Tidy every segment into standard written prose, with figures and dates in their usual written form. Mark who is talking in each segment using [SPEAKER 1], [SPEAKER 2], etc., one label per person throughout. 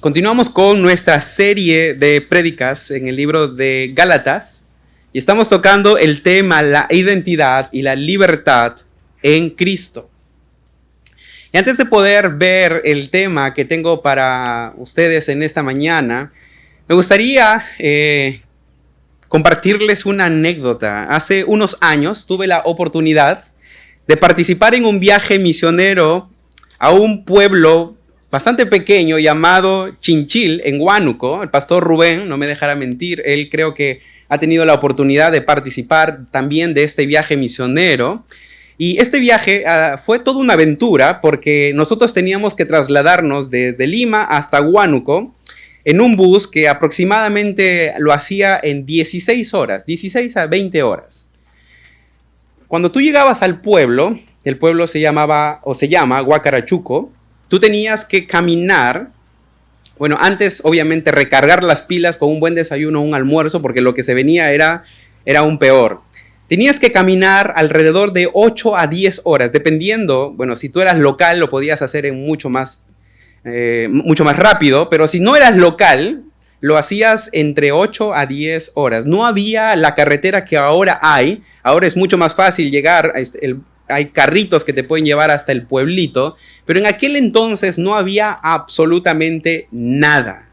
[SPEAKER 1] Continuamos con nuestra serie de prédicas en el libro de Gálatas y estamos tocando el tema la identidad y la libertad en Cristo. Y antes de poder ver el tema que tengo para ustedes en esta mañana, me gustaría compartirles una anécdota. Hace unos años tuve la oportunidad de participar en un viaje misionero a un pueblo bastante pequeño llamado Chinchil, en Huánuco. El pastor Rubén, no me dejará mentir, él creo que ha tenido la oportunidad de participar también de este viaje misionero. Y este viaje fue toda una aventura porque nosotros teníamos que trasladarnos desde Lima hasta Huánuco en un bus que aproximadamente lo hacía en 16 horas, 16 a 20 horas. Cuando tú llegabas al pueblo, el pueblo se llama Huacarachuco, tú tenías que caminar, bueno, antes obviamente recargar las pilas con un buen desayuno, un almuerzo, porque lo que se venía era aún peor. Tenías que caminar alrededor de 8 a 10 horas, dependiendo, bueno, si tú eras local lo podías hacer en mucho más rápido, pero si no eras local, lo hacías entre 8 a 10 horas. No había la carretera que ahora hay, ahora es mucho más fácil llegar, hay carritos que te pueden llevar hasta el pueblito, pero en aquel entonces no había absolutamente nada.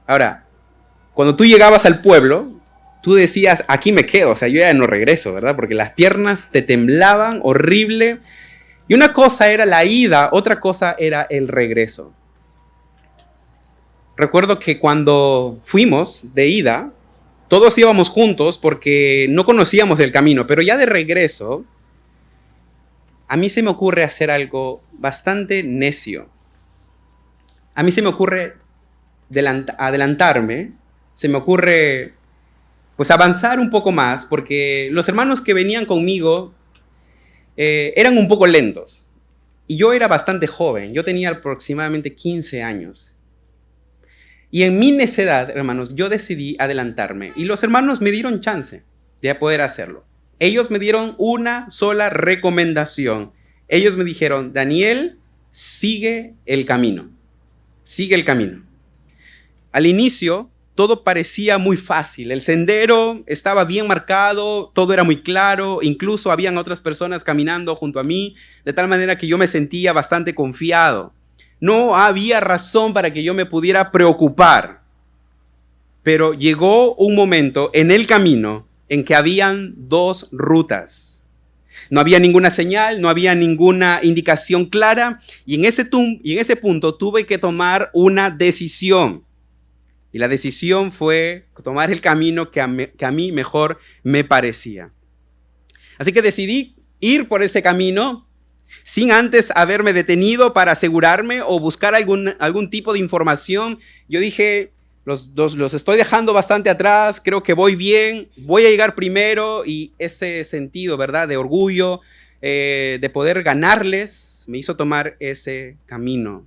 [SPEAKER 1] Ahora, cuando tú llegabas al pueblo, tú decías, aquí me quedo, o sea, yo ya no regreso, ¿verdad? Porque las piernas te temblaban horrible. Y una cosa era la ida, otra cosa era el regreso. Recuerdo que cuando fuimos de ida, todos íbamos juntos porque no conocíamos el camino, pero ya de regreso, a mí se me ocurre hacer algo bastante necio. A mí se me ocurre adelantarme, se me ocurre pues avanzar un poco más, porque los hermanos que venían conmigo eran un poco lentos. Y yo era bastante joven, yo tenía aproximadamente 15 años. Y en mi necedad, hermanos, yo decidí adelantarme. Y los hermanos me dieron chance de poder hacerlo. Ellos me dieron una sola recomendación. Ellos me dijeron, Daniel, sigue el camino. Sigue el camino. Al inicio, todo parecía muy fácil. El sendero estaba bien marcado, todo era muy claro. Incluso habían otras personas caminando junto a mí, de tal manera que yo me sentía bastante confiado. No había razón para que yo me pudiera preocupar. Pero llegó un momento en el camino en que habían dos rutas. No había ninguna señal, no había ninguna indicación clara, y en ese punto tuve que tomar una decisión. Y la decisión fue tomar el camino que a mí mejor me parecía. Así que decidí ir por ese camino sin antes haberme detenido para asegurarme o buscar algún tipo de información. Yo dije, los estoy dejando bastante atrás, creo que voy bien, voy a llegar primero, y ese sentido, ¿verdad?, de orgullo, de poder ganarles, me hizo tomar ese camino.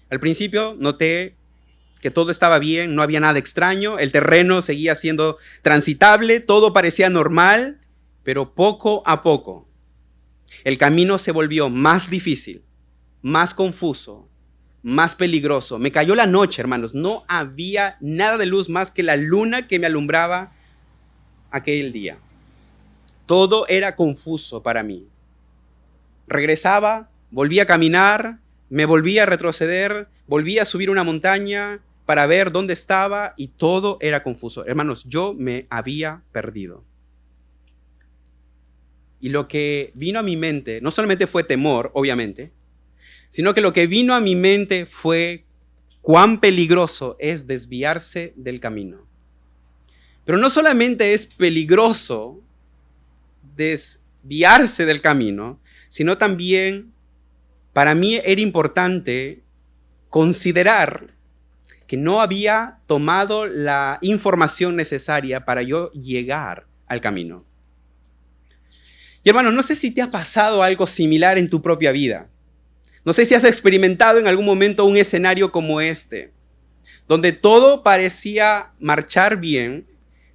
[SPEAKER 1] Al principio noté que todo estaba bien, no había nada extraño, el terreno seguía siendo transitable, todo parecía normal, pero poco a poco el camino se volvió más difícil, más confuso, más peligroso. Me cayó la noche, hermanos. No había nada de luz más que la luna que me alumbraba aquel día. Todo era confuso para mí. Regresaba, volvía a caminar, me volvía a retroceder, volvía a subir una montaña para ver dónde estaba, y todo era confuso. Hermanos, yo me había perdido. Y lo que vino a mi mente no solamente fue temor, obviamente, sino que lo que vino a mi mente fue cuán peligroso es desviarse del camino. Pero no solamente es peligroso desviarse del camino, sino también para mí era importante considerar que no había tomado la información necesaria para yo llegar al camino. Y hermano, no sé si te ha pasado algo similar en tu propia vida. No sé si has experimentado en algún momento un escenario como este, donde todo parecía marchar bien,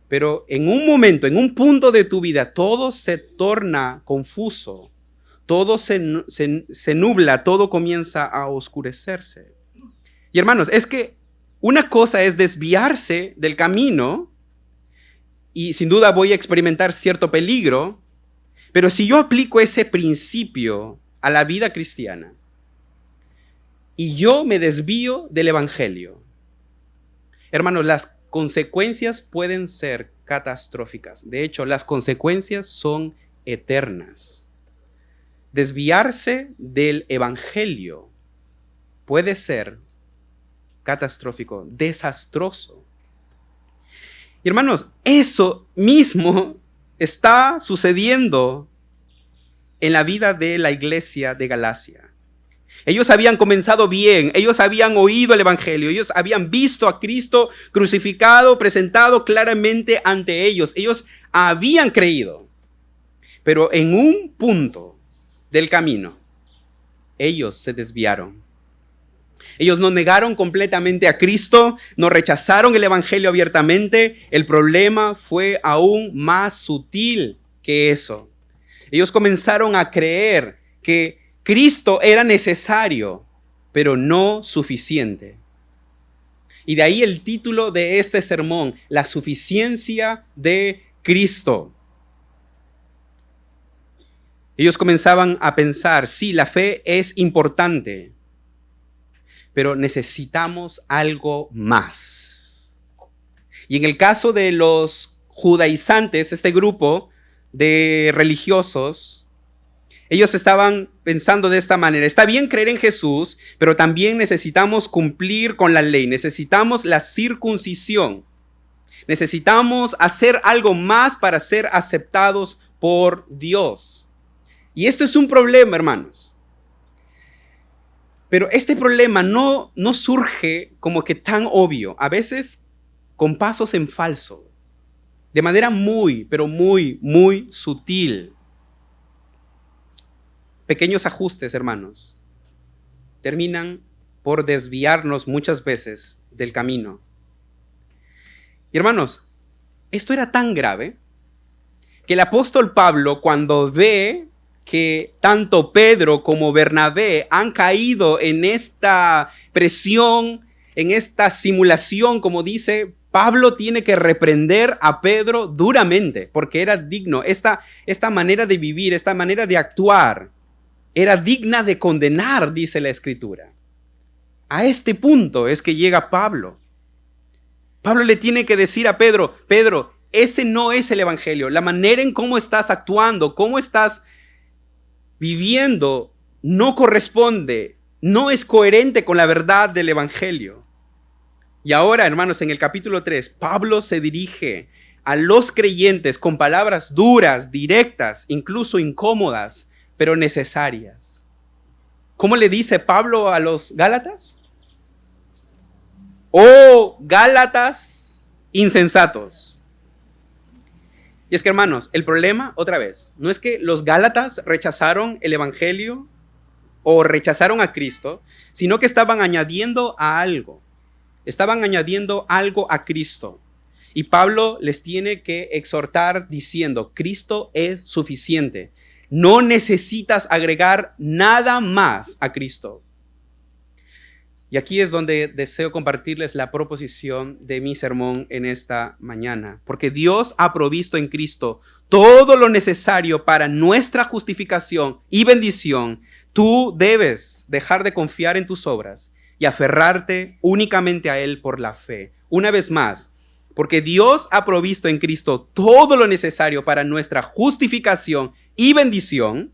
[SPEAKER 1] pero en un momento, en un punto de tu vida, todo se torna confuso, todo se nubla, todo comienza a oscurecerse. Y hermanos, es que una cosa es desviarse del camino y sin duda voy a experimentar cierto peligro, pero si yo aplico ese principio a la vida cristiana y yo me desvío del evangelio, hermanos, las consecuencias pueden ser catastróficas. De hecho, las consecuencias son eternas. Desviarse del evangelio puede ser catastrófico, desastroso. Y hermanos, eso mismo está sucediendo en la vida de la iglesia de Galacia. Ellos habían comenzado bien, ellos habían oído el evangelio, ellos habían visto a Cristo crucificado, presentado claramente ante ellos. Ellos habían creído, pero en un punto del camino, ellos se desviaron. Ellos no negaron completamente a Cristo, no rechazaron el evangelio abiertamente. El problema fue aún más sutil que eso. Ellos comenzaron a creer que Cristo era necesario, pero no suficiente. Y de ahí el título de este sermón, la suficiencia de Cristo. Ellos comenzaban a pensar, sí, la fe es importante, pero necesitamos algo más. Y en el caso de los judaizantes, este grupo de religiosos, ellos estaban pensando de esta manera: está bien creer en Jesús, pero también necesitamos cumplir con la ley, necesitamos la circuncisión, necesitamos hacer algo más para ser aceptados por Dios. Y esto es un problema, hermanos. Pero este problema no surge como que tan obvio, a veces con pasos en falso, de manera muy, pero muy, muy sutil. Pequeños ajustes, hermanos, terminan por desviarnos muchas veces del camino. Y hermanos, esto era tan grave que el apóstol Pablo, cuando ve que tanto Pedro como Bernabé han caído en esta presión, en esta simulación, como dice, Pablo tiene que reprender a Pedro duramente, porque era digno. Esta manera de vivir, esta manera de actuar, era digna de condenar, dice la Escritura. A este punto es que llega Pablo. Pablo le tiene que decir a Pedro: Pedro, ese no es el evangelio. La manera en cómo estás actuando, cómo estás viviendo, no corresponde, no es coherente con la verdad del evangelio. Y ahora, hermanos, en el capítulo 3, Pablo se dirige a los creyentes con palabras duras, directas, incluso incómodas, pero necesarias. ¿Cómo le dice Pablo a los Gálatas? Oh, Gálatas insensatos. Y es que, hermanos, el problema, otra vez, no es que los Gálatas rechazaron el evangelio o rechazaron a Cristo, sino que estaban añadiendo a algo. Estaban añadiendo algo a Cristo. Y Pablo les tiene que exhortar diciendo: Cristo es suficiente. No necesitas agregar nada más a Cristo. Y aquí es donde deseo compartirles la proposición de mi sermón en esta mañana. Porque Dios ha provisto en Cristo todo lo necesario para nuestra justificación y bendición. Tú debes dejar de confiar en tus obras y aferrarte únicamente a Él por la fe. Una vez más, porque Dios ha provisto en Cristo todo lo necesario para nuestra justificación y bendición,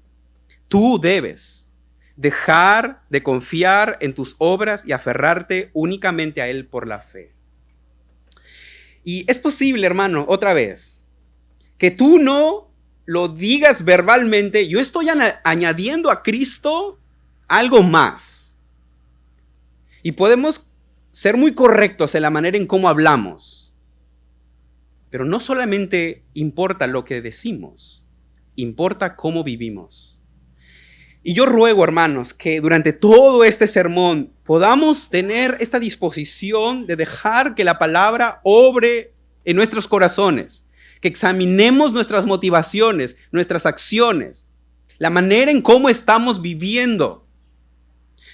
[SPEAKER 1] tú debes dejar de confiar en tus obras y aferrarte únicamente a Él por la fe. Y es posible, hermano, otra vez, que tú no lo digas verbalmente: yo estoy añadiendo a Cristo algo más. Y podemos ser muy correctos en la manera en cómo hablamos. Pero no solamente importa lo que decimos, importa cómo vivimos. Y yo ruego, hermanos, que durante todo este sermón podamos tener esta disposición de dejar que la palabra obre en nuestros corazones, que examinemos nuestras motivaciones, nuestras acciones, la manera en cómo estamos viviendo.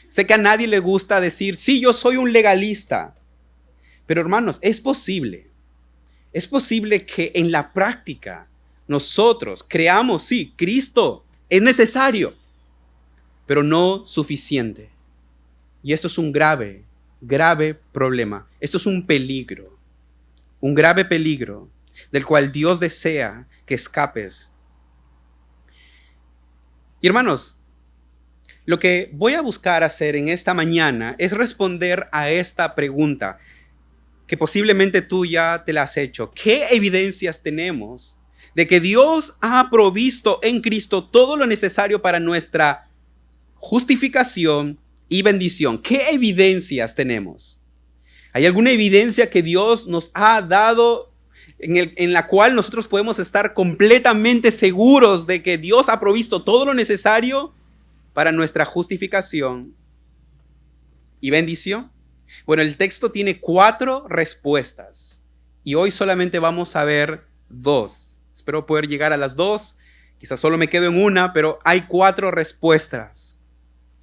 [SPEAKER 1] Sé que a nadie le gusta decir, sí, yo soy un legalista. Pero hermanos, es posible que en la práctica nosotros creamos, sí, Cristo es necesario, pero no suficiente. Y esto es un grave, grave problema. Esto es un grave peligro del cual Dios desea que escapes. Y hermanos, lo que voy a buscar hacer en esta mañana es responder a esta pregunta que posiblemente tú ya te la has hecho. ¿Qué evidencias tenemos de que Dios ha provisto en Cristo todo lo necesario para nuestra justificación y bendición? ¿Qué evidencias tenemos? ¿Hay alguna evidencia que Dios nos ha dado en la cual nosotros podemos estar completamente seguros de que Dios ha provisto todo lo necesario para nuestra justificación y bendición? Bueno, el texto tiene 4 respuestas y hoy solamente vamos a ver 2. Espero poder llegar a las 2. Quizás solo me quedo en una, pero hay 4 respuestas.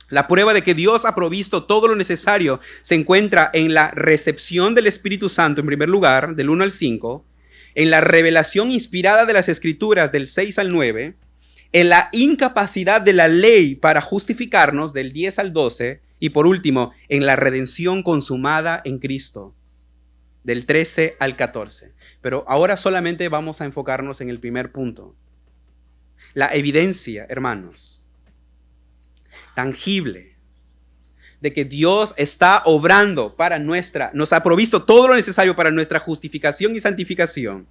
[SPEAKER 1] La prueba de que Dios ha provisto todo lo necesario se encuentra en la recepción del Espíritu Santo, en primer lugar, del 1 al 5, en la revelación inspirada de las Escrituras, del 6 al 9, en la incapacidad de la ley para justificarnos, del 10 al 12, y por último, en la redención consumada en Cristo, del 13 al 14. Pero ahora solamente vamos a enfocarnos en el primer punto. La evidencia, hermanos, tangible, de que Dios está obrando nos ha provisto todo lo necesario para nuestra justificación y santificación,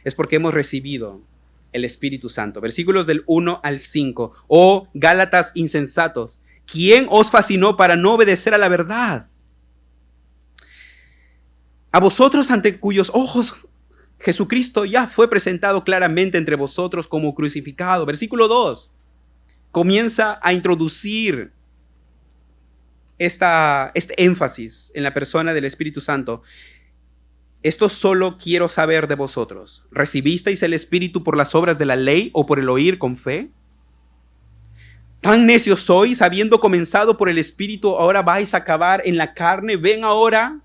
[SPEAKER 1] es porque hemos recibido el Espíritu Santo. Versículos del 1 al 5. Oh, Gálatas insensatos, ¿quién os fascinó para no obedecer a la verdad? A vosotros ante cuyos ojos Jesucristo ya fue presentado claramente entre vosotros como crucificado. Versículo 2. Comienza a introducir este énfasis en la persona del Espíritu Santo. Esto solo quiero saber de vosotros. ¿Recibisteis el Espíritu por las obras de la ley o por el oír con fe? ¿Tan necios sois, habiendo comenzado por el Espíritu, ahora vais a acabar en la carne? ¿Ven ahora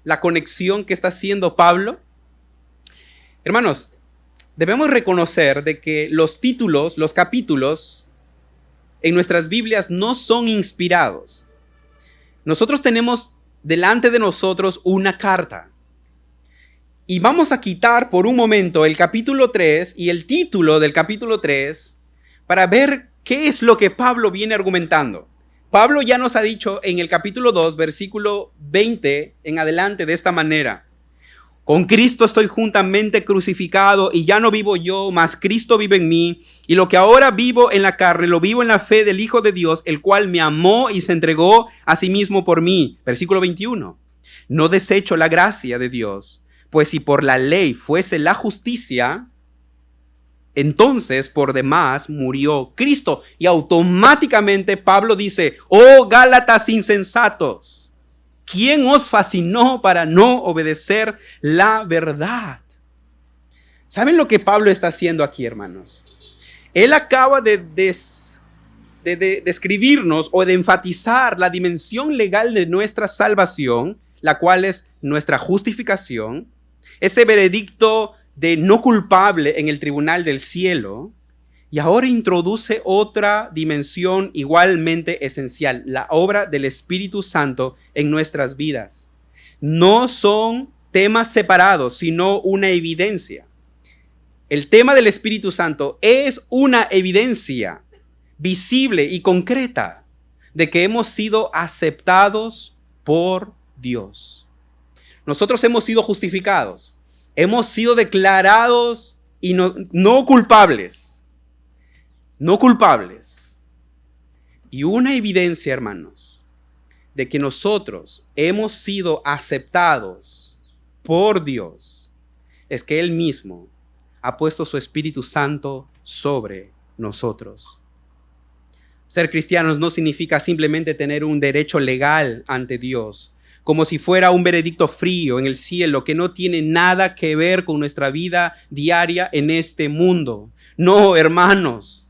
[SPEAKER 1] la conexión que está haciendo Pablo? Hermanos, debemos reconocer de que los títulos, los capítulos en nuestras Biblias no son inspirados. Nosotros tenemos delante de nosotros una carta. Y vamos a quitar por un momento el capítulo 3 y el título del capítulo 3 para ver qué es lo que Pablo viene argumentando. Pablo ya nos ha dicho en el capítulo 2, versículo 20 en adelante de esta manera: con Cristo estoy juntamente crucificado y ya no vivo yo, mas Cristo vive en mí. Y lo que ahora vivo en la carne, lo vivo en la fe del Hijo de Dios, el cual me amó y se entregó a sí mismo por mí. Versículo 21. No desecho la gracia de Dios, pues si por la ley fuese la justicia, entonces por demás murió Cristo. Y automáticamente Pablo dice: oh Gálatas insensatos, ¿quién os fascinó para no obedecer la verdad? ¿Saben lo que Pablo está haciendo aquí, hermanos? Él acaba de describirnos o de enfatizar la dimensión legal de nuestra salvación, la cual es nuestra justificación, ese veredicto de no culpable en el tribunal del cielo, y ahora introduce otra dimensión igualmente esencial: la obra del Espíritu Santo en nuestras vidas. No son temas separados, sino una evidencia. El tema del Espíritu Santo es una evidencia visible y concreta de que hemos sido aceptados por Dios. Nosotros hemos sido justificados, hemos sido declarados y no culpables. No culpables. Y una evidencia, hermanos, de que nosotros hemos sido aceptados por Dios es que Él mismo ha puesto su Espíritu Santo sobre nosotros. Ser cristianos no significa simplemente tener un derecho legal ante Dios, como si fuera un veredicto frío en el cielo que no tiene nada que ver con nuestra vida diaria en este mundo. No, hermanos.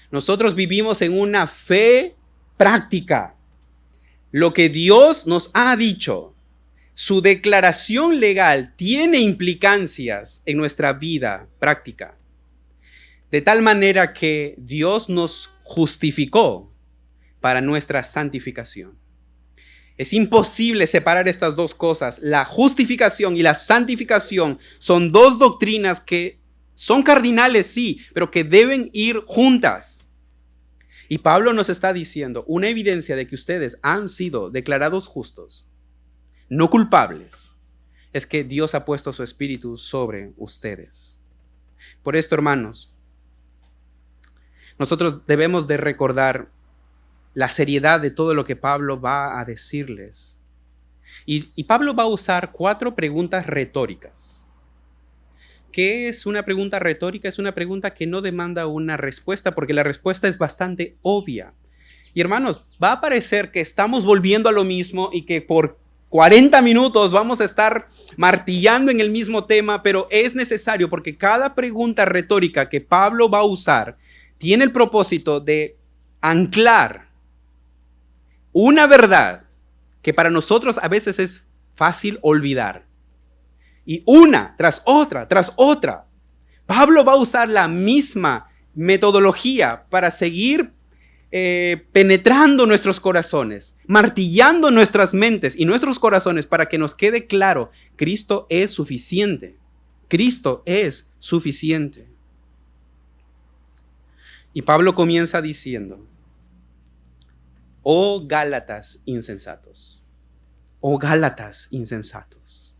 [SPEAKER 1] Nosotros vivimos en una fe práctica. lo que Dios nos ha dicho, su declaración legal tiene implicancias en nuestra vida práctica. De tal manera que Dios nos justificó para nuestra santificación. Es imposible separar estas dos cosas. La justificación y la santificación son dos doctrinas que son cardinales, sí, pero que deben ir juntas. Y Pablo nos está diciendo una evidencia de que ustedes han sido declarados justos, no culpables, es que Dios ha puesto su espíritu sobre ustedes. Por esto, hermanos, nosotros debemos de recordar la seriedad de todo lo que Pablo va a decirles. Y Pablo va a usar 4 preguntas retóricas. ¿Qué es una pregunta retórica? Es una pregunta que no demanda una respuesta, porque la respuesta es bastante obvia. Y hermanos, va a parecer que estamos volviendo a lo mismo y que por 40 minutos vamos a estar martillando en el mismo tema, pero es necesario porque cada pregunta retórica que Pablo va a usar tiene el propósito de anclar una verdad que para nosotros a veces es fácil olvidar. Y una tras otra, Pablo va a usar la misma metodología para seguir penetrando nuestros corazones, martillando nuestras mentes y nuestros corazones para que nos quede claro, Cristo es suficiente. Cristo es suficiente. Y Pablo comienza diciendo, oh Gálatas insensatos, oh Gálatas insensatos.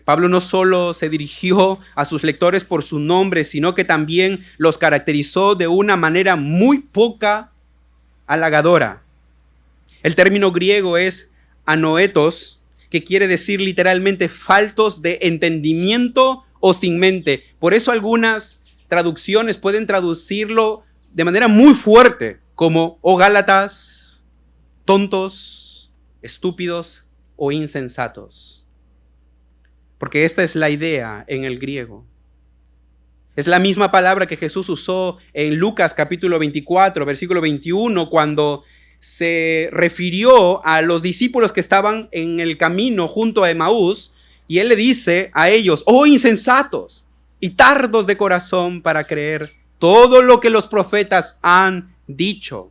[SPEAKER 1] Pablo no solo se dirigió a sus lectores por su nombre, sino que también los caracterizó de una manera muy poca halagadora. El término griego es anoetos, que quiere decir literalmente faltos de entendimiento o sin mente. Por eso algunas traducciones pueden traducirlo de manera muy fuerte, como oh Gálatas, tontos, estúpidos o insensatos. Porque esta es la idea en el griego. Es la misma palabra que Jesús usó en Lucas capítulo 24, versículo 21, cuando se refirió a los discípulos que estaban en el camino junto a Emaús, y él le dice a ellos, oh insensatos y tardos de corazón para creer todo lo que los profetas han dicho.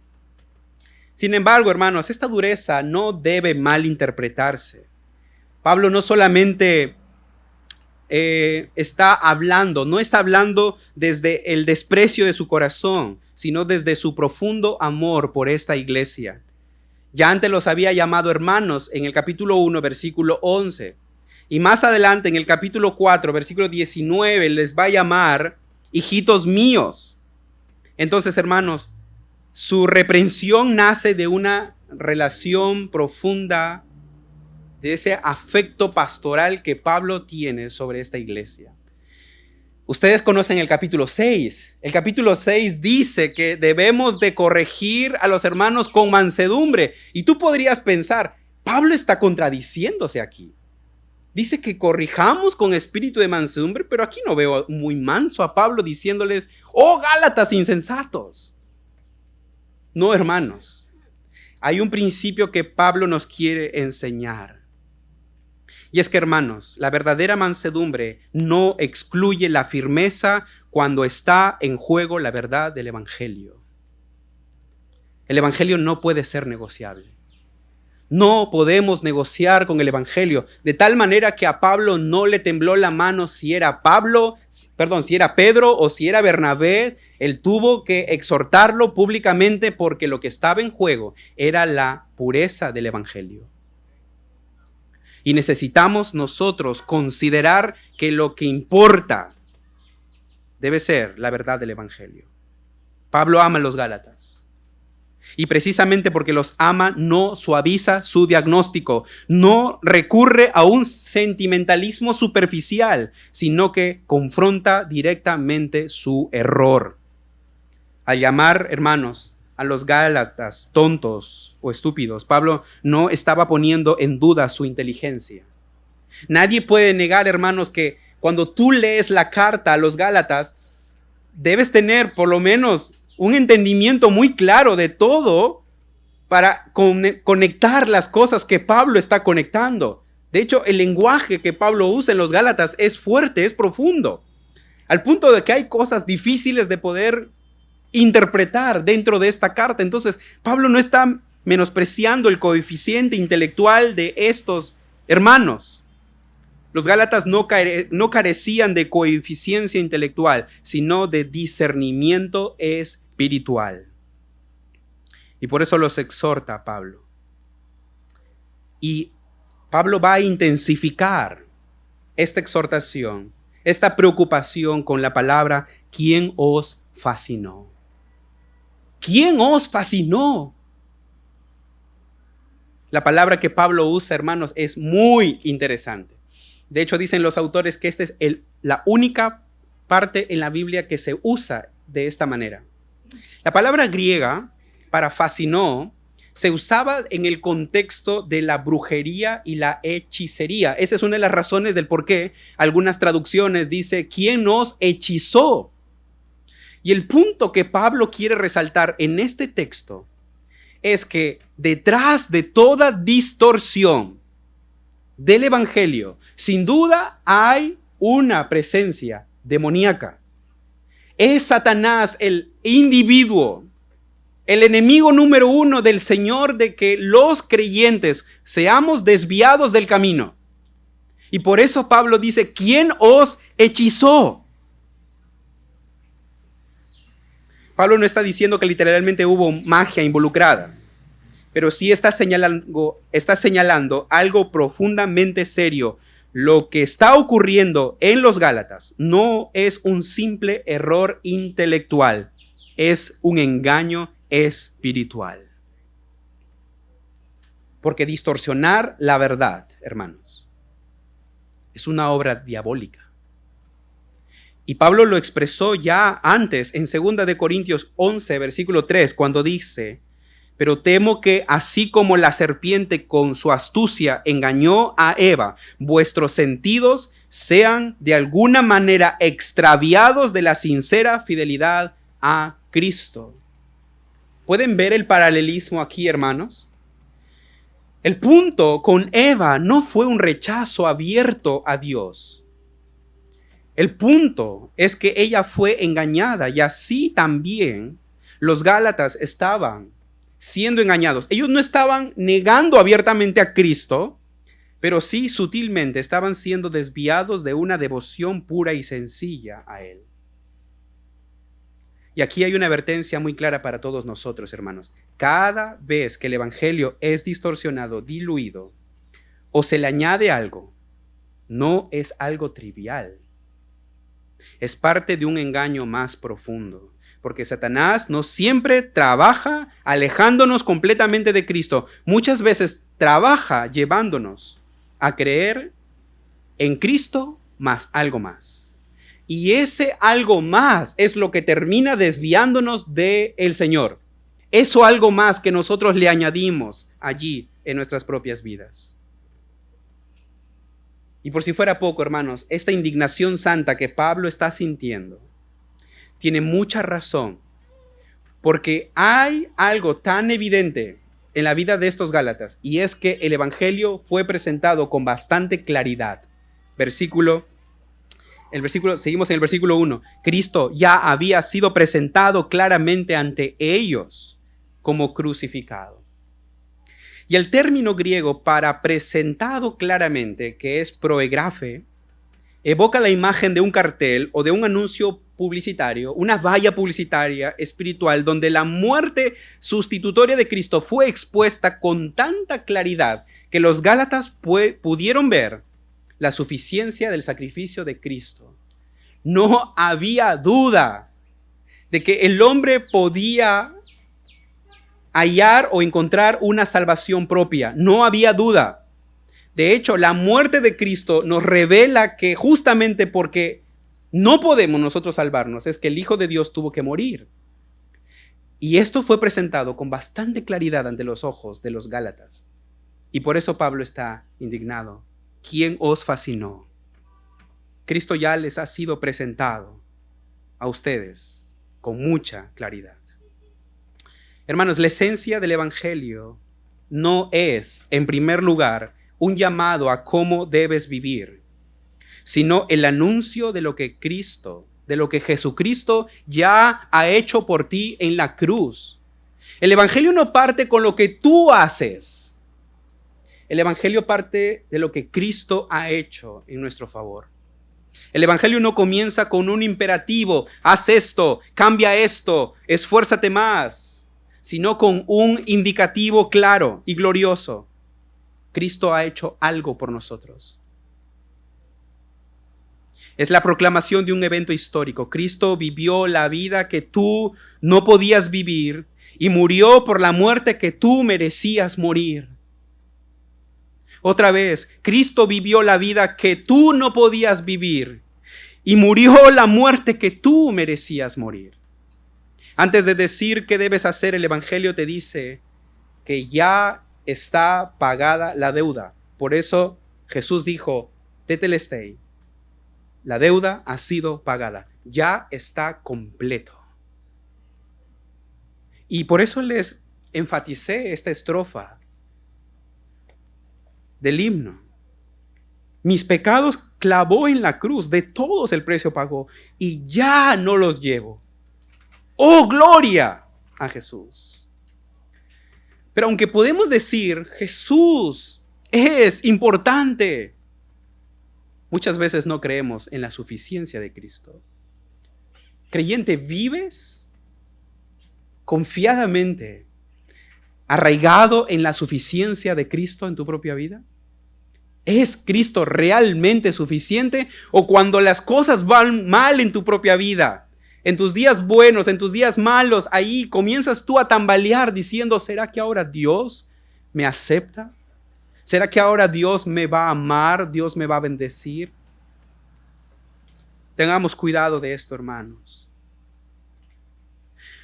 [SPEAKER 1] Sin embargo, hermanos, esta dureza no debe malinterpretarse. Pablo no solamente no está hablando desde el desprecio de su corazón, sino desde su profundo amor por esta iglesia. Ya antes los había llamado hermanos en el capítulo 1, versículo 11. Y más adelante en el capítulo 4, versículo 19, les va a llamar hijitos míos. Entonces, hermanos, su reprensión nace de una relación profunda, de ese afecto pastoral que Pablo tiene sobre esta iglesia. Ustedes conocen el capítulo 6. El capítulo 6 dice que debemos de corregir a los hermanos con mansedumbre. Y tú podrías pensar, Pablo está contradiciéndose aquí. Dice que corrijamos con espíritu de mansedumbre, pero aquí no veo muy manso a Pablo diciéndoles, oh Gálatas insensatos. No, hermanos. Hay un principio que Pablo nos quiere enseñar. Y es que, hermanos, la verdadera mansedumbre no excluye la firmeza cuando está en juego la verdad del evangelio. El evangelio no puede ser negociable. No podemos negociar con el evangelio, de tal manera que a Pablo no le tembló la mano si era Pedro o si era Bernabé. Él tuvo que exhortarlo públicamente porque lo que estaba en juego era la pureza del evangelio. Y necesitamos nosotros considerar que lo que importa debe ser la verdad del evangelio. Pablo ama a los Gálatas. Y precisamente porque los ama, no suaviza su diagnóstico, no recurre a un sentimentalismo superficial, sino que confronta directamente su error. Al llamar, hermanos, a los Gálatas tontos o estúpidos, Pablo no estaba poniendo en duda su inteligencia. Nadie puede negar, hermanos, que cuando tú lees la carta a los Gálatas, debes tener por lo menos un entendimiento muy claro de todo para conectar las cosas que Pablo está conectando. De hecho, el lenguaje que Pablo usa en los Gálatas es fuerte, es profundo, al punto de que hay cosas difíciles de poder interpretar dentro de esta carta. Entonces, Pablo no está menospreciando el coeficiente intelectual de estos hermanos. Los Gálatas no carecían de coeficiencia intelectual, sino de discernimiento espiritual. Y por eso los exhorta Pablo. Y Pablo va a intensificar esta exhortación, esta preocupación con la palabra, ¿quién os fascinó? ¿Quién os fascinó? La palabra que Pablo usa, hermanos, es muy interesante. De hecho, dicen los autores que esta es la única parte en la Biblia que se usa de esta manera. La palabra griega para fascinó se usaba en el contexto de la brujería y la hechicería. Esa es una de las razones del por qué algunas traducciones dice, ¿quién nos hechizó? Y el punto que Pablo quiere resaltar en este texto es que detrás de toda distorsión del evangelio, sin duda hay una presencia demoníaca. Es Satanás el individuo, el enemigo número uno del Señor de que los creyentes seamos desviados del camino. Y por eso Pablo dice, ¿quién os hechizó? Pablo no está diciendo que literalmente hubo magia involucrada, pero sí está señalando algo profundamente serio. Lo que está ocurriendo en los Gálatas no es un simple error intelectual, es un engaño espiritual. Porque distorsionar la verdad, hermanos, es una obra diabólica. Y Pablo lo expresó ya antes en 2 de Corintios 11, versículo 3, cuando dice, pero temo que así como la serpiente con su astucia engañó a Eva, vuestros sentidos sean de alguna manera extraviados de la sincera fidelidad a Cristo. ¿Pueden ver el paralelismo aquí, hermanos? El punto con Eva no fue un rechazo abierto a Dios. El punto es que ella fue engañada y así también los Gálatas estaban siendo engañados. Ellos no estaban negando abiertamente a Cristo, pero sí sutilmente estaban siendo desviados de una devoción pura y sencilla a Él. Y aquí hay una advertencia muy clara para todos nosotros, hermanos. Cada vez que el evangelio es distorsionado, diluido, o se le añade algo, no es algo trivial. Es parte de un engaño más profundo, porque Satanás no siempre trabaja alejándonos completamente de Cristo. Muchas veces trabaja llevándonos a creer en Cristo más algo más. Y ese algo más es lo que termina desviándonos del Señor. Eso algo más que nosotros le añadimos allí en nuestras propias vidas. Y por si fuera poco, hermanos, esta indignación santa que Pablo está sintiendo tiene mucha razón, porque hay algo tan evidente en la vida de estos Gálatas, y es que el evangelio fue presentado con bastante claridad. Seguimos en el versículo 1. Cristo ya había sido presentado claramente ante ellos como crucificado. Y el término griego para presentado claramente, que es proegrafe, evoca la imagen de un cartel o de un anuncio publicitario, una valla publicitaria espiritual donde la muerte sustitutoria de Cristo fue expuesta con tanta claridad que los Gálatas pudieron ver la suficiencia del sacrificio de Cristo. No había duda de que el hombre podía hallar o encontrar una salvación propia. No había duda. De hecho, la muerte de Cristo nos revela que justamente porque no podemos nosotros salvarnos, es que el Hijo de Dios tuvo que morir. Y esto fue presentado con bastante claridad ante los ojos de los Gálatas. Y por eso Pablo está indignado. ¿Quién os fascinó? Cristo ya les ha sido presentado a ustedes con mucha claridad. Hermanos, la esencia del Evangelio no es, en primer lugar, un llamado a cómo debes vivir, sino el anuncio de lo que Jesucristo ya ha hecho por ti en la cruz. El Evangelio no parte con lo que tú haces. El Evangelio parte de lo que Cristo ha hecho en nuestro favor. El Evangelio no comienza con un imperativo: haz esto, cambia esto, esfuérzate más, sino con un indicativo claro y glorioso: Cristo ha hecho algo por nosotros. Es la proclamación de un evento histórico. Cristo vivió la vida que tú no podías vivir y murió por la muerte que tú merecías morir. Otra vez, Cristo vivió la vida que tú no podías vivir y murió la muerte que tú merecías morir. Antes de decir qué debes hacer, el Evangelio te dice que ya está pagada la deuda. Por eso Jesús dijo: tetelestai, la deuda ha sido pagada, ya está completo. Y por eso les enfaticé esta estrofa del himno. Mis pecados clavó en la cruz, de todos el precio pagó, y ya no los llevo. ¡Oh, gloria a Jesús! Pero aunque podemos decir Jesús es importante, muchas veces no creemos en la suficiencia de Cristo. Creyente, ¿vives confiadamente arraigado en la suficiencia de Cristo en tu propia vida? ¿Es Cristo realmente suficiente? ¿O cuando las cosas van mal en tu propia vida, en tus días buenos, en tus días malos, ahí comienzas tú a tambalear diciendo: ¿será que ahora Dios me acepta? ¿Será que ahora Dios me va a amar? ¿Dios me va a bendecir? Tengamos cuidado de esto, hermanos.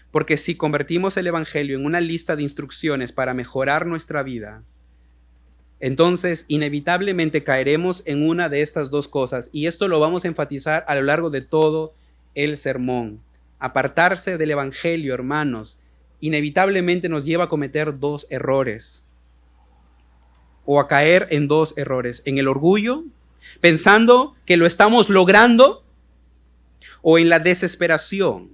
[SPEAKER 1] Porque si convertimos el Evangelio en una lista de instrucciones para mejorar nuestra vida, entonces inevitablemente caeremos en una de estas dos cosas. Y esto lo vamos a enfatizar a lo largo de todo el sermón. Apartarse del Evangelio, hermanos, inevitablemente nos lleva a cometer dos errores. O a caer en dos errores: en el orgullo, pensando que lo estamos logrando, o en la desesperación,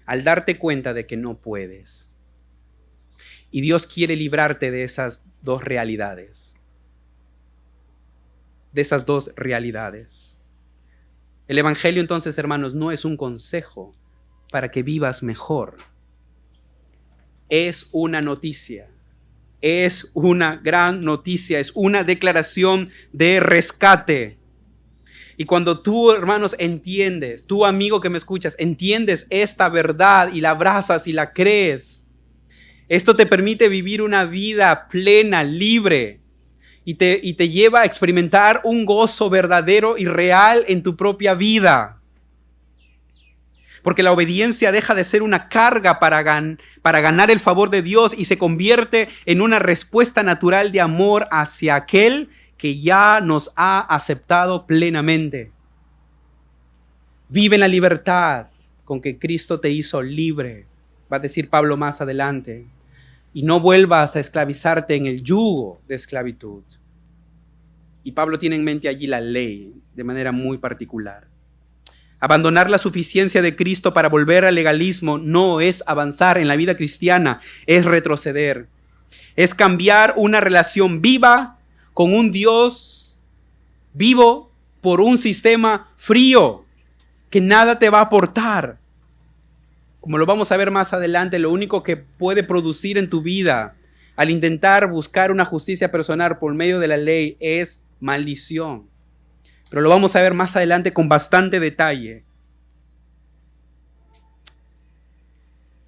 [SPEAKER 1] al darte cuenta de que no puedes. Y Dios quiere librarte de esas dos realidades. El Evangelio, entonces, hermanos, no es un consejo para que vivas mejor. Es una noticia. Es una gran noticia. Es una declaración de rescate. Y cuando tú, hermanos, entiendes, tú, amigo que me escuchas, entiendes esta verdad y la abrazas y la crees, esto te permite vivir una vida plena, libre, y te lleva a experimentar un gozo verdadero y real en tu propia vida. Porque la obediencia deja de ser una carga para ganar el favor de Dios y se convierte en una respuesta natural de amor hacia aquel que ya nos ha aceptado plenamente. Vive en la libertad con que Cristo te hizo libre, va a decir Pablo más adelante. Y no vuelvas a esclavizarte en el yugo de esclavitud. Y Pablo tiene en mente allí la ley de manera muy particular. Abandonar la suficiencia de Cristo para volver al legalismo no es avanzar en la vida cristiana, es retroceder. Es cambiar una relación viva con un Dios vivo por un sistema frío que nada te va a aportar. Como lo vamos a ver más adelante, lo único que puede producir en tu vida al intentar buscar una justicia personal por medio de la ley es maldición. Pero lo vamos a ver más adelante con bastante detalle.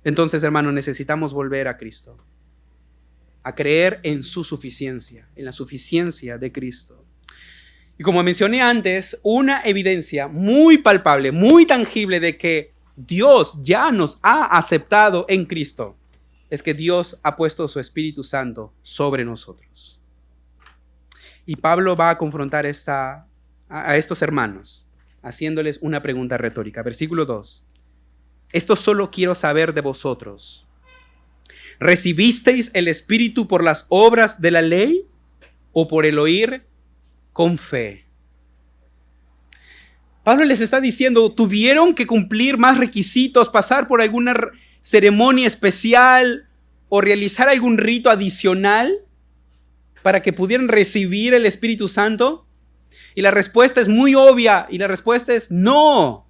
[SPEAKER 1] Entonces, hermanos, necesitamos volver a Cristo, a creer en su suficiencia, en la suficiencia de Cristo. Y como mencioné antes, una evidencia muy palpable, muy tangible de que Dios ya nos ha aceptado en Cristo es que Dios ha puesto su Espíritu Santo sobre nosotros. Y Pablo va a confrontar a estos hermanos haciéndoles una pregunta retórica. Versículo 2. Esto solo quiero saber de vosotros. ¿Recibisteis el Espíritu por las obras de la ley o por el oír con fe? Pablo les está diciendo, ¿tuvieron que cumplir más requisitos, pasar por alguna ceremonia especial o realizar algún rito adicional para que pudieran recibir el Espíritu Santo? Y la respuesta es muy obvia, y la respuesta es no.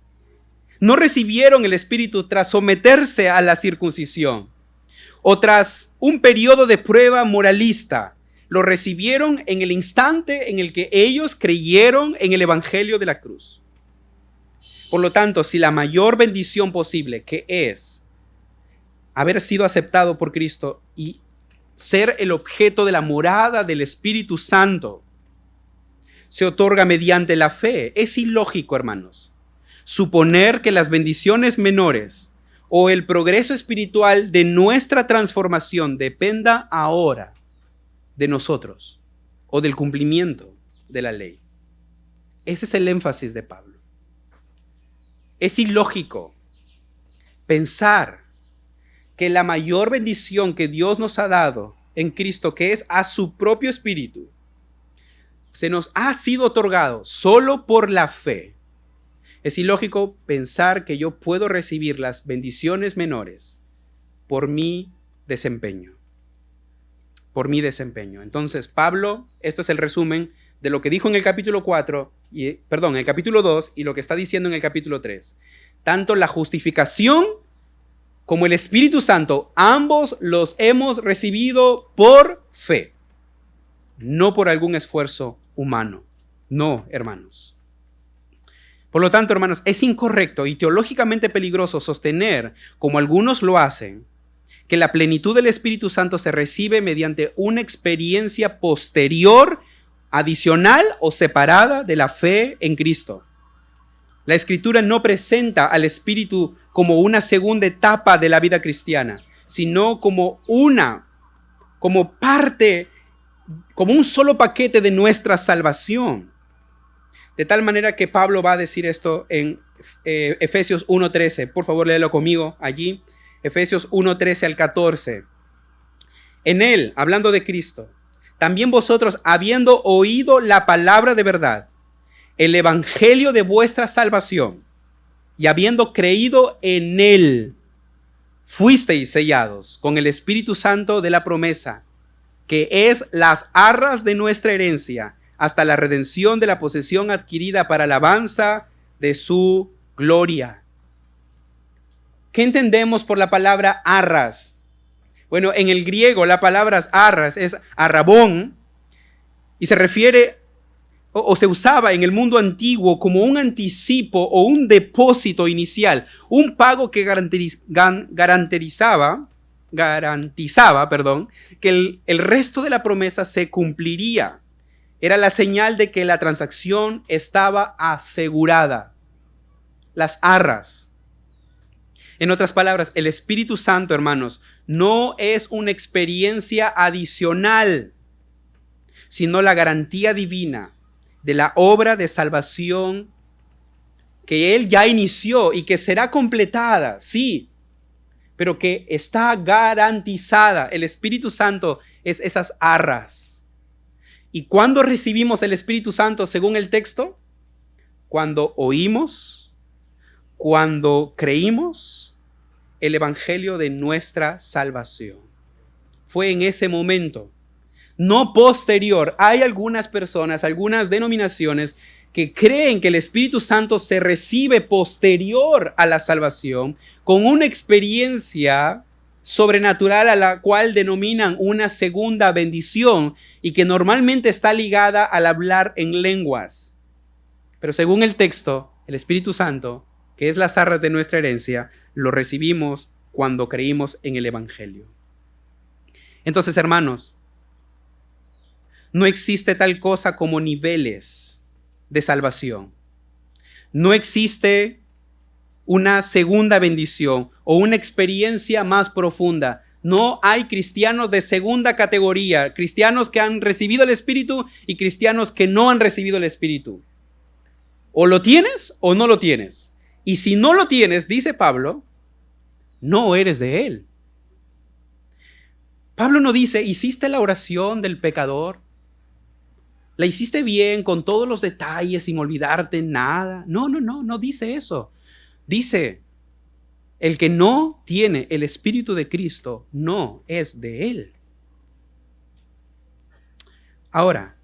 [SPEAKER 1] No recibieron el Espíritu tras someterse a la circuncisión o tras un periodo de prueba moralista. Lo recibieron en el instante en el que ellos creyeron en el Evangelio de la cruz. Por lo tanto, si la mayor bendición posible, que es haber sido aceptado por Cristo y ser el objeto de la morada del Espíritu Santo, se otorga mediante la fe, es ilógico, hermanos, suponer que las bendiciones menores o el progreso espiritual de nuestra transformación dependa ahora de nosotros o del cumplimiento de la ley. Ese es el énfasis de Pablo. Es ilógico pensar que la mayor bendición que Dios nos ha dado en Cristo, que es a su propio Espíritu, se nos ha sido otorgado solo por la fe. Es ilógico pensar que yo puedo recibir las bendiciones menores por mi desempeño. Entonces, Pablo, esto es el resumen de lo que dijo en el capítulo 4, en el capítulo 2 y lo que está diciendo en el capítulo 3. Tanto la justificación como el Espíritu Santo, ambos los hemos recibido por fe, no por algún esfuerzo humano. No, hermanos. Por lo tanto, hermanos, es incorrecto y teológicamente peligroso sostener, como algunos lo hacen, que la plenitud del Espíritu Santo se recibe mediante una experiencia posterior, adicional o separada de la fe en Cristo. La Escritura no presenta al Espíritu como una segunda etapa de la vida cristiana, sino como parte, como un solo paquete de nuestra salvación. De tal manera que Pablo va a decir esto en Efesios 1:13. Por favor, léelo conmigo allí. Efesios 1:13 al 14. En él, hablando de Cristo, también vosotros, habiendo oído la palabra de verdad, el evangelio de vuestra salvación, y habiendo creído en él, fuisteis sellados con el Espíritu Santo de la promesa, que es las arras de nuestra herencia, hasta la redención de la posesión adquirida para alabanza de su gloria. ¿Qué entendemos por la palabra arras? Bueno, en el griego la palabra arras es arrabón y se refiere o se usaba en el mundo antiguo como un anticipo o un depósito inicial, un pago que garantizaba que el resto de la promesa se cumpliría. Era la señal de que la transacción estaba asegurada. Las arras. En otras palabras, el Espíritu Santo, hermanos, no es una experiencia adicional, sino la garantía divina de la obra de salvación que Él ya inició y que será completada, sí, pero que está garantizada. El Espíritu Santo es esas arras. ¿Y cuándo recibimos el Espíritu Santo según el texto? Cuando oímos, cuando creímos el evangelio de nuestra salvación. Fue en ese momento, no posterior. Hay algunas personas, algunas denominaciones que creen que el Espíritu Santo se recibe posterior a la salvación con una experiencia sobrenatural a la cual denominan una segunda bendición y que normalmente está ligada al hablar en lenguas. Pero según el texto, el Espíritu Santo, que es las arras de nuestra herencia, lo recibimos cuando creímos en el Evangelio. Entonces, hermanos, no existe tal cosa como niveles de salvación. No existe una segunda bendición o una experiencia más profunda. No hay cristianos de segunda categoría, cristianos que han recibido el Espíritu y cristianos que no han recibido el Espíritu. O lo tienes o no lo tienes. Y si no lo tienes, dice Pablo, no eres de Él. Pablo no dice, ¿hiciste la oración del pecador? ¿La hiciste bien con todos los detalles sin olvidarte nada? No dice eso. Dice, el que no tiene el Espíritu de Cristo no es de Él. Ahora,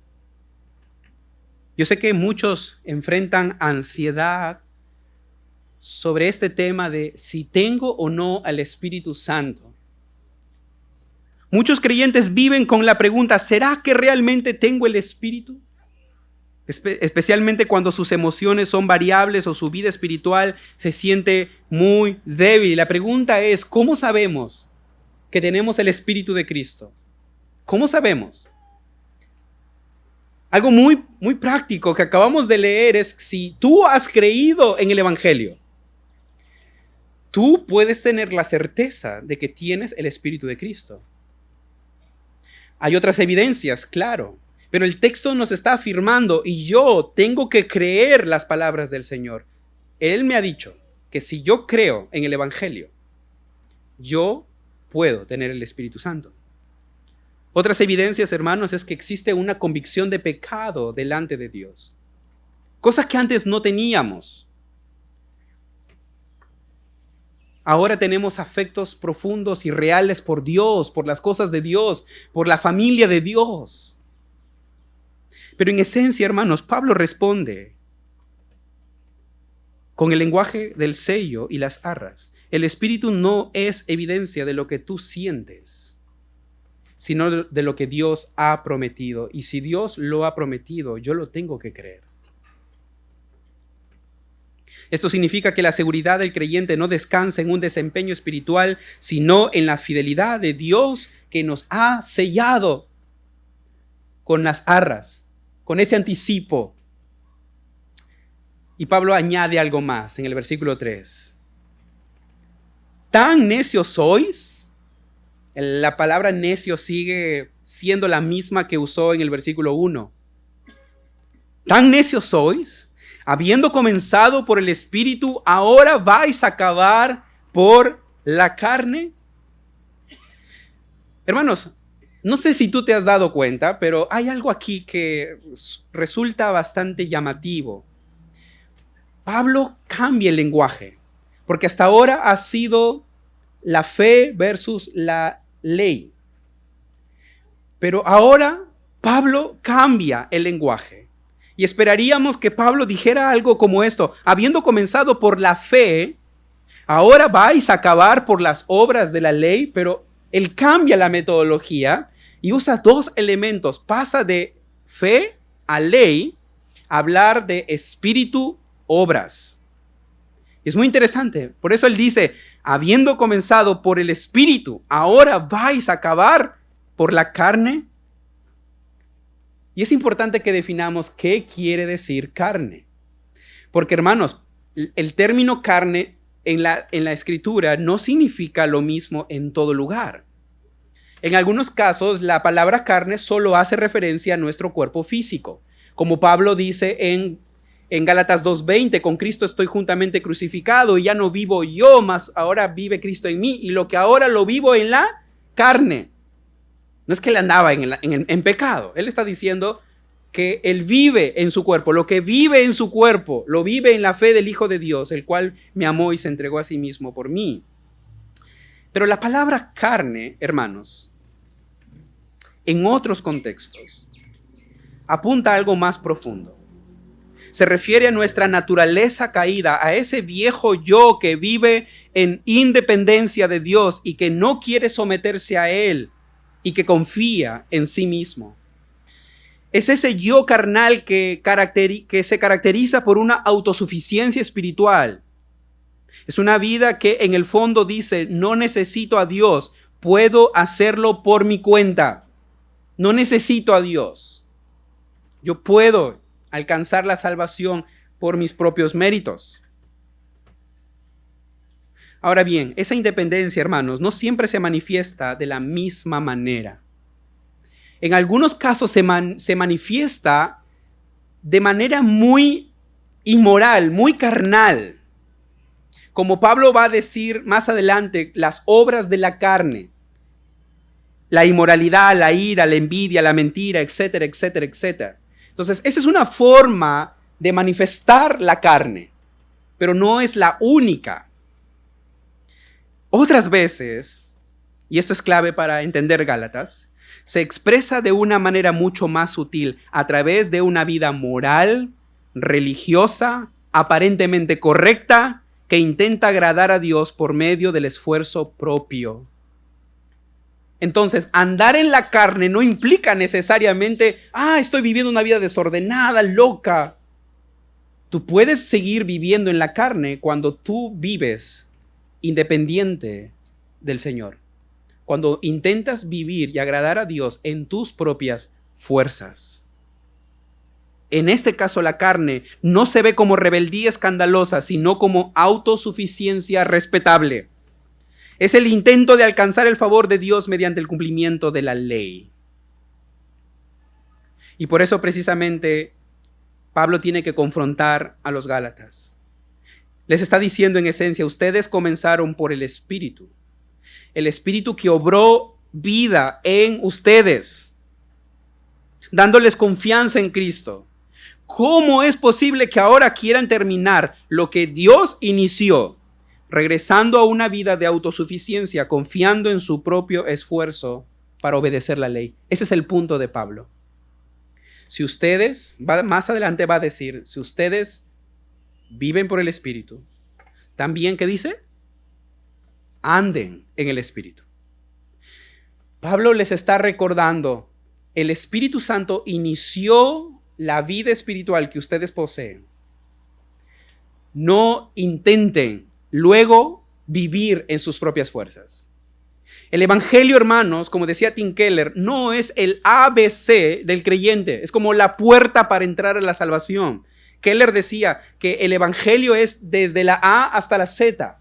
[SPEAKER 1] yo sé que muchos enfrentan ansiedad sobre este tema de si tengo o no al Espíritu Santo. Muchos creyentes viven con la pregunta, ¿será que realmente tengo el Espíritu? Especialmente cuando sus emociones son variables o su vida espiritual se siente muy débil. La pregunta es, ¿cómo sabemos que tenemos el Espíritu de Cristo? ¿Cómo sabemos? Algo muy práctico que acabamos de leer es si tú has creído en el Evangelio, tú puedes tener la certeza de que tienes el Espíritu de Cristo. Hay otras evidencias, claro, pero el texto nos está afirmando y yo tengo que creer las palabras del Señor. Él me ha dicho que si yo creo en el Evangelio, yo puedo tener el Espíritu Santo. Otras evidencias, hermanos, es que existe una convicción de pecado delante de Dios. Cosas que antes no teníamos. Ahora tenemos afectos profundos y reales por Dios, por las cosas de Dios, por la familia de Dios. Pero en esencia, hermanos, Pablo responde con el lenguaje del sello y las arras. El Espíritu no es evidencia de lo que tú sientes, sino de lo que Dios ha prometido. Y si Dios lo ha prometido, yo lo tengo que creer. Esto significa que la seguridad del creyente no descansa en un desempeño espiritual, sino en la fidelidad de Dios que nos ha sellado con las arras, con ese anticipo. Y Pablo añade algo más en el versículo 3. ¿Tan necios sois? La palabra necio sigue siendo la misma que usó en el versículo 1. ¿Tan necios sois? Habiendo comenzado por el Espíritu, ¿ahora vais a acabar por la carne? Hermanos, no sé si tú te has dado cuenta, pero hay algo aquí que resulta bastante llamativo. Pablo cambia el lenguaje, porque hasta ahora ha sido la fe versus la ley. Pero ahora Pablo cambia el lenguaje. Y esperaríamos que Pablo dijera algo como esto: habiendo comenzado por la fe, ahora vais a acabar por las obras de la ley. Pero él cambia la metodología y usa dos elementos. Pasa de fe a ley, a hablar de espíritu, obras. Es muy interesante. Por eso él dice, habiendo comenzado por el espíritu, ahora vais a acabar por la carne. Y es importante que definamos qué quiere decir carne. Porque, hermanos, el término carne en la escritura no significa lo mismo en todo lugar. En algunos casos, la palabra carne solo hace referencia a nuestro cuerpo físico. Como Pablo dice en Gálatas 2:20, con Cristo estoy juntamente crucificado y ya no vivo yo, mas ahora vive Cristo en mí. Y lo que ahora lo vivo en la carne. No es que él andaba en pecado. Él está diciendo que él vive en su cuerpo. Lo que vive en su cuerpo, lo vive en la fe del Hijo de Dios, el cual me amó y se entregó a sí mismo por mí. Pero la palabra carne, hermanos, en otros contextos, apunta a algo más profundo. Se refiere a nuestra naturaleza caída, a ese viejo yo que vive en independencia de Dios y que no quiere someterse a Él, y que confía en sí mismo. Es ese yo carnal que se caracteriza por una autosuficiencia espiritual. Es una vida que en el fondo dice, no necesito a Dios, puedo hacerlo por mi cuenta. No necesito a Dios. Yo puedo alcanzar la salvación por mis propios méritos. Ahora bien, esa independencia, hermanos, no siempre se manifiesta de la misma manera. En algunos casos se manifiesta de manera muy inmoral, muy carnal. Como Pablo va a decir más adelante, las obras de la carne. la inmoralidad, la ira, la envidia, la mentira, etcétera, etcétera, etcétera. Entonces, esa es una forma de manifestar la carne, pero no es la única. Otras veces, y esto es clave para entender Gálatas, se expresa de una manera mucho más sutil a través de una vida moral, religiosa, aparentemente correcta, que intenta agradar a Dios por medio del esfuerzo propio. Entonces, andar en la carne no implica necesariamente, estoy viviendo una vida desordenada, loca. Tú puedes seguir viviendo en la carne cuando tú vives independiente del Señor. Cuando intentas vivir y agradar a Dios en tus propias fuerzas. En este caso, la carne no se ve como rebeldía escandalosa, sino como autosuficiencia respetable. Es el intento de alcanzar el favor de Dios mediante el cumplimiento de la ley. Y por eso precisamente Pablo tiene que confrontar a los Gálatas. Les está diciendo en esencia, ustedes comenzaron por el Espíritu. El Espíritu que obró vida en ustedes, dándoles confianza en Cristo. ¿Cómo es posible que ahora quieran terminar lo que Dios inició, regresando a una vida de autosuficiencia, confiando en su propio esfuerzo para obedecer la ley? Ese es el punto de Pablo. Si ustedes, más adelante va a decir, si ustedes viven por el Espíritu, también, ¿qué dice? Anden en el Espíritu. Pablo les está recordando, el Espíritu Santo inició la vida espiritual que ustedes poseen. No intenten luego vivir en sus propias fuerzas. El evangelio, hermanos, como decía Tim Keller, no es el ABC del creyente, es como la puerta para entrar a la salvación. Keller decía que el evangelio es desde la A hasta la Z,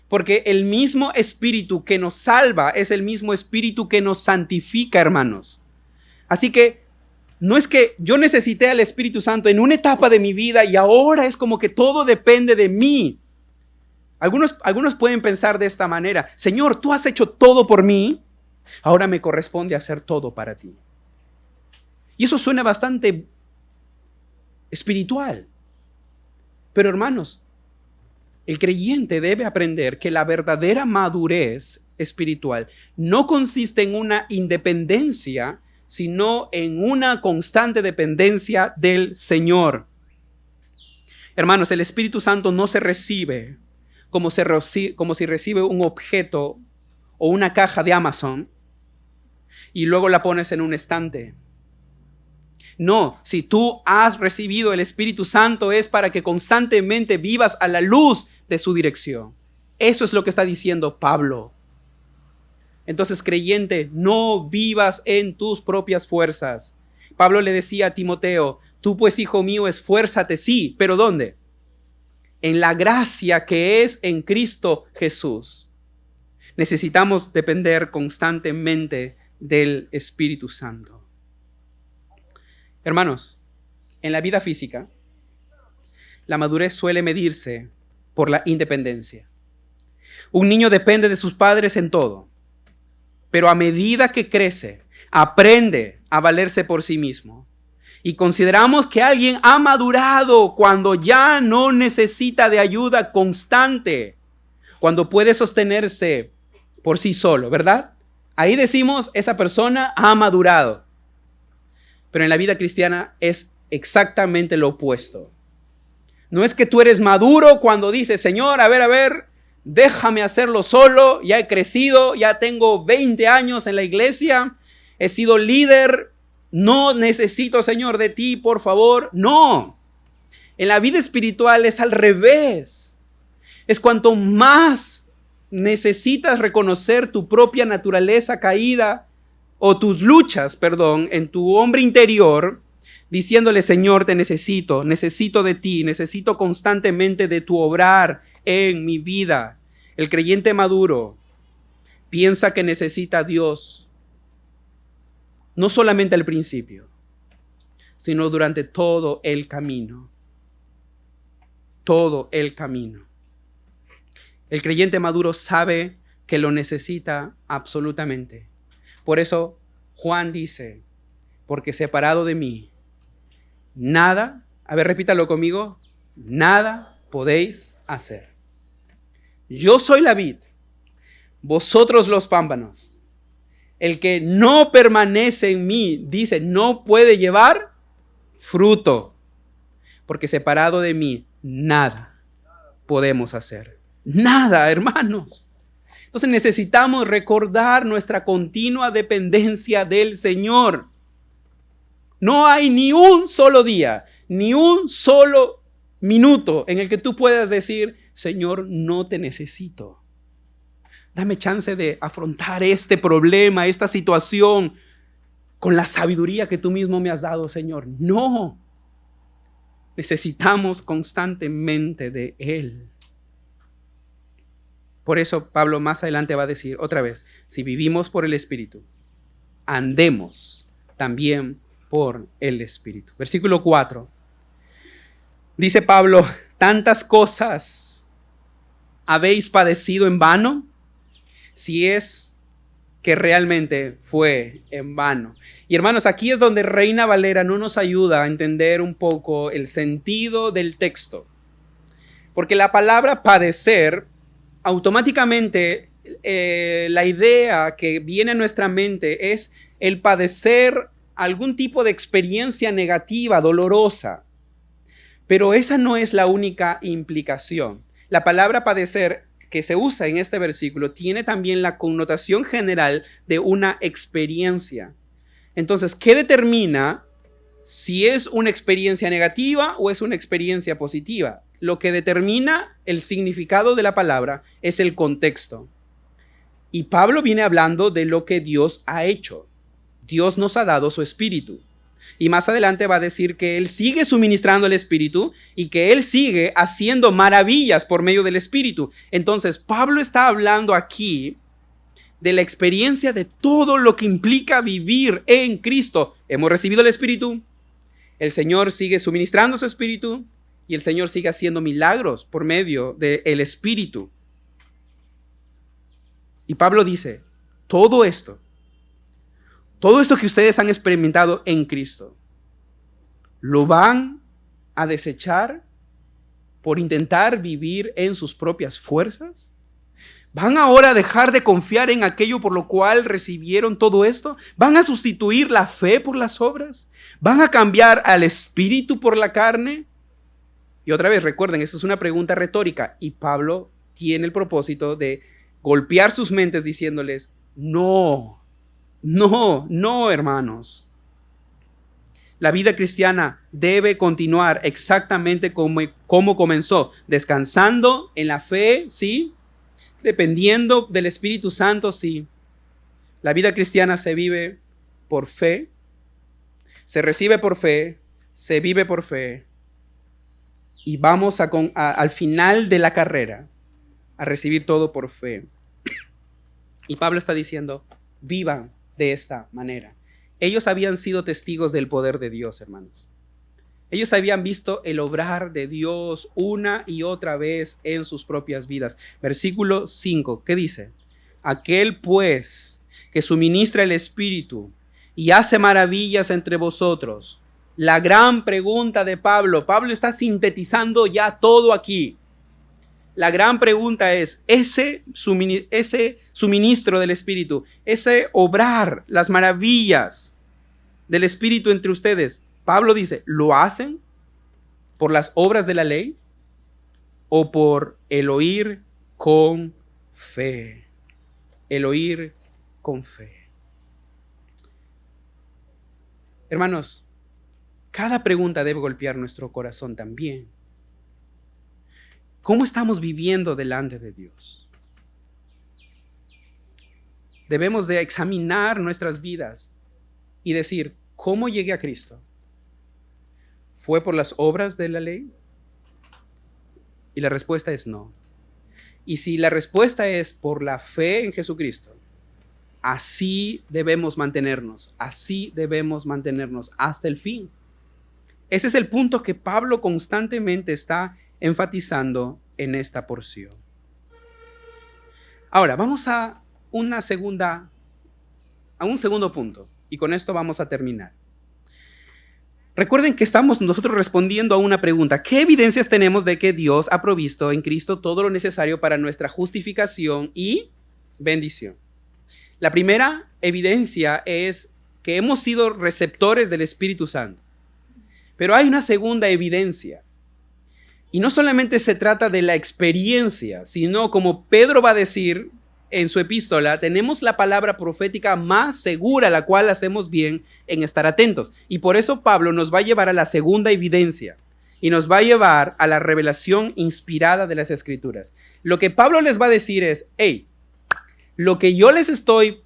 [SPEAKER 1] porque el mismo espíritu que nos salva es el mismo espíritu que nos santifica, hermanos. Así que no es que yo necesité al Espíritu Santo en una etapa de mi vida y ahora es como que todo depende de mí. Algunos pueden pensar de esta manera: Señor, tú has hecho todo por mí, ahora me corresponde hacer todo para ti. Y eso suena bastante espiritual. Pero hermanos, el creyente debe aprender que la verdadera madurez espiritual no consiste en una independencia, sino en una constante dependencia del Señor. Hermanos, el Espíritu Santo no se recibe como si recibe un objeto o una caja de Amazon y luego la pones en un estante. No, si tú has recibido el Espíritu Santo es para que constantemente vivas a la luz de su dirección. Eso es lo que está diciendo Pablo. Entonces, creyente, no vivas en tus propias fuerzas. Pablo le decía a Timoteo, tú pues, hijo mío, esfuérzate, sí, pero ¿dónde? En la gracia que es en Cristo Jesús. Necesitamos depender constantemente del Espíritu Santo. Hermanos, en la vida física, la madurez suele medirse por la independencia. Un niño depende de sus padres en todo, pero a medida que crece, aprende a valerse por sí mismo. Y consideramos que alguien ha madurado cuando ya no necesita de ayuda constante, cuando puede sostenerse por sí solo, ¿verdad? Ahí decimos, esa persona ha madurado. Pero en la vida cristiana es exactamente lo opuesto. No es que tú eres maduro cuando dices, Señor, a ver, déjame hacerlo solo, ya he crecido, ya tengo 20 años en la iglesia, he sido líder, no necesito, Señor, de ti, por favor. No, en la vida espiritual es al revés. Es cuanto más necesitas reconocer tu propia naturaleza caída o tus luchas, en tu hombre interior, diciéndole, Señor, te necesito de ti, necesito constantemente de tu obrar en mi vida. El creyente maduro piensa que necesita a Dios, no solamente al principio, sino durante todo el camino. Todo el camino. El creyente maduro sabe que lo necesita absolutamente. Por eso Juan dice, porque separado de mí, nada, a ver, repítalo conmigo, nada podéis hacer. Yo soy la vid, vosotros los pámpanos. El que no permanece en mí, dice, no puede llevar fruto, porque separado de mí, nada podemos hacer. Nada, hermanos. Entonces necesitamos recordar nuestra continua dependencia del Señor. No hay ni un solo día, ni un solo minuto en el que tú puedas decir, Señor, no te necesito. Dame chance de afrontar este problema, esta situación, con la sabiduría que tú mismo me has dado, Señor. No. Necesitamos constantemente de Él. Por eso Pablo más adelante va a decir otra vez, si vivimos por el Espíritu, andemos también por el Espíritu. Versículo 4. Dice Pablo, tantas cosas habéis padecido en vano, si es que realmente fue en vano. Y hermanos, aquí es donde Reina Valera no nos ayuda a entender un poco el sentido del texto. Porque la palabra padecer, automáticamente la idea que viene a nuestra mente es el padecer algún tipo de experiencia negativa, dolorosa. Pero esa no es la única implicación. La palabra padecer que se usa en este versículo tiene también la connotación general de una experiencia. Entonces, ¿qué determina si es una experiencia negativa o es una experiencia positiva? Lo que determina el significado de la palabra es el contexto. Y Pablo viene hablando de lo que Dios ha hecho. Dios nos ha dado su Espíritu. Y más adelante va a decir que Él sigue suministrando el Espíritu y que Él sigue haciendo maravillas por medio del Espíritu. Entonces, Pablo está hablando aquí de la experiencia de todo lo que implica vivir en Cristo. Hemos recibido el Espíritu, el Señor sigue suministrando su Espíritu y el Señor sigue haciendo milagros por medio del Espíritu. Y Pablo dice, todo esto que ustedes han experimentado en Cristo, ¿lo van a desechar por intentar vivir en sus propias fuerzas? ¿Van ahora a dejar de confiar en aquello por lo cual recibieron todo esto? ¿Van a sustituir la fe por las obras? ¿Van a cambiar al espíritu por la carne? Y otra vez, recuerden, esto es una pregunta retórica y Pablo tiene el propósito de golpear sus mentes diciéndoles, no, hermanos. La vida cristiana debe continuar exactamente como comenzó, descansando en la fe, ¿sí? Dependiendo del Espíritu Santo, sí. La vida cristiana se vive por fe, se recibe por fe, se vive por fe. Y vamos al final de la carrera a recibir todo por fe. Y Pablo está diciendo, vivan de esta manera. Ellos habían sido testigos del poder de Dios, hermanos. Ellos habían visto el obrar de Dios una y otra vez en sus propias vidas. Versículo 5, ¿qué dice? Aquel pues que suministra el Espíritu y hace maravillas entre vosotros. La gran pregunta de Pablo. Pablo está sintetizando ya todo aquí. La gran pregunta es, ese suministro del Espíritu, ese obrar, las maravillas del Espíritu entre ustedes, Pablo dice, ¿lo hacen por las obras de la ley o por el oír con fe? El oír con fe. Hermanos, cada pregunta debe golpear nuestro corazón también. ¿Cómo estamos viviendo delante de Dios? Debemos de examinar nuestras vidas y decir, ¿cómo llegué a Cristo? ¿Fue por las obras de la ley? Y la respuesta es no. Y si la respuesta es por la fe en Jesucristo, así debemos mantenernos hasta el fin. Ese es el punto que Pablo constantemente está enfatizando en esta porción. Ahora, vamos a una segunda a un segundo punto, y con esto vamos a terminar. Recuerden que estamos nosotros respondiendo a una pregunta. ¿Qué evidencias tenemos de que Dios ha provisto en Cristo todo lo necesario para nuestra justificación y bendición? La primera evidencia es que hemos sido receptores del Espíritu Santo. Pero hay una segunda evidencia. Y no solamente se trata de la experiencia, sino como Pedro va a decir en su epístola, tenemos la palabra profética más segura, la cual hacemos bien en estar atentos. Y por eso Pablo nos va a llevar a la segunda evidencia y nos va a llevar a la revelación inspirada de las Escrituras. Lo que Pablo les va a decir es, hey, lo que yo les estoy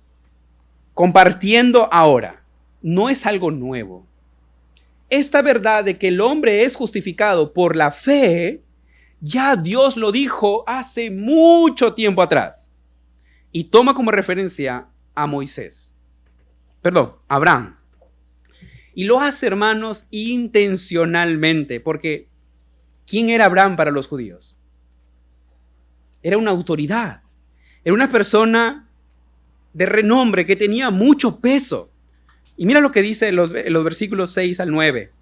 [SPEAKER 1] compartiendo ahora no es algo nuevo. Esta verdad de que el hombre es justificado por la fe, ya Dios lo dijo hace mucho tiempo atrás. Y toma como referencia a Abraham. Y lo hace, hermanos, intencionalmente, porque ¿quién era Abraham para los judíos? Era una autoridad, era una persona de renombre que tenía mucho peso. Y mira lo que dice los versículos 6 al 9.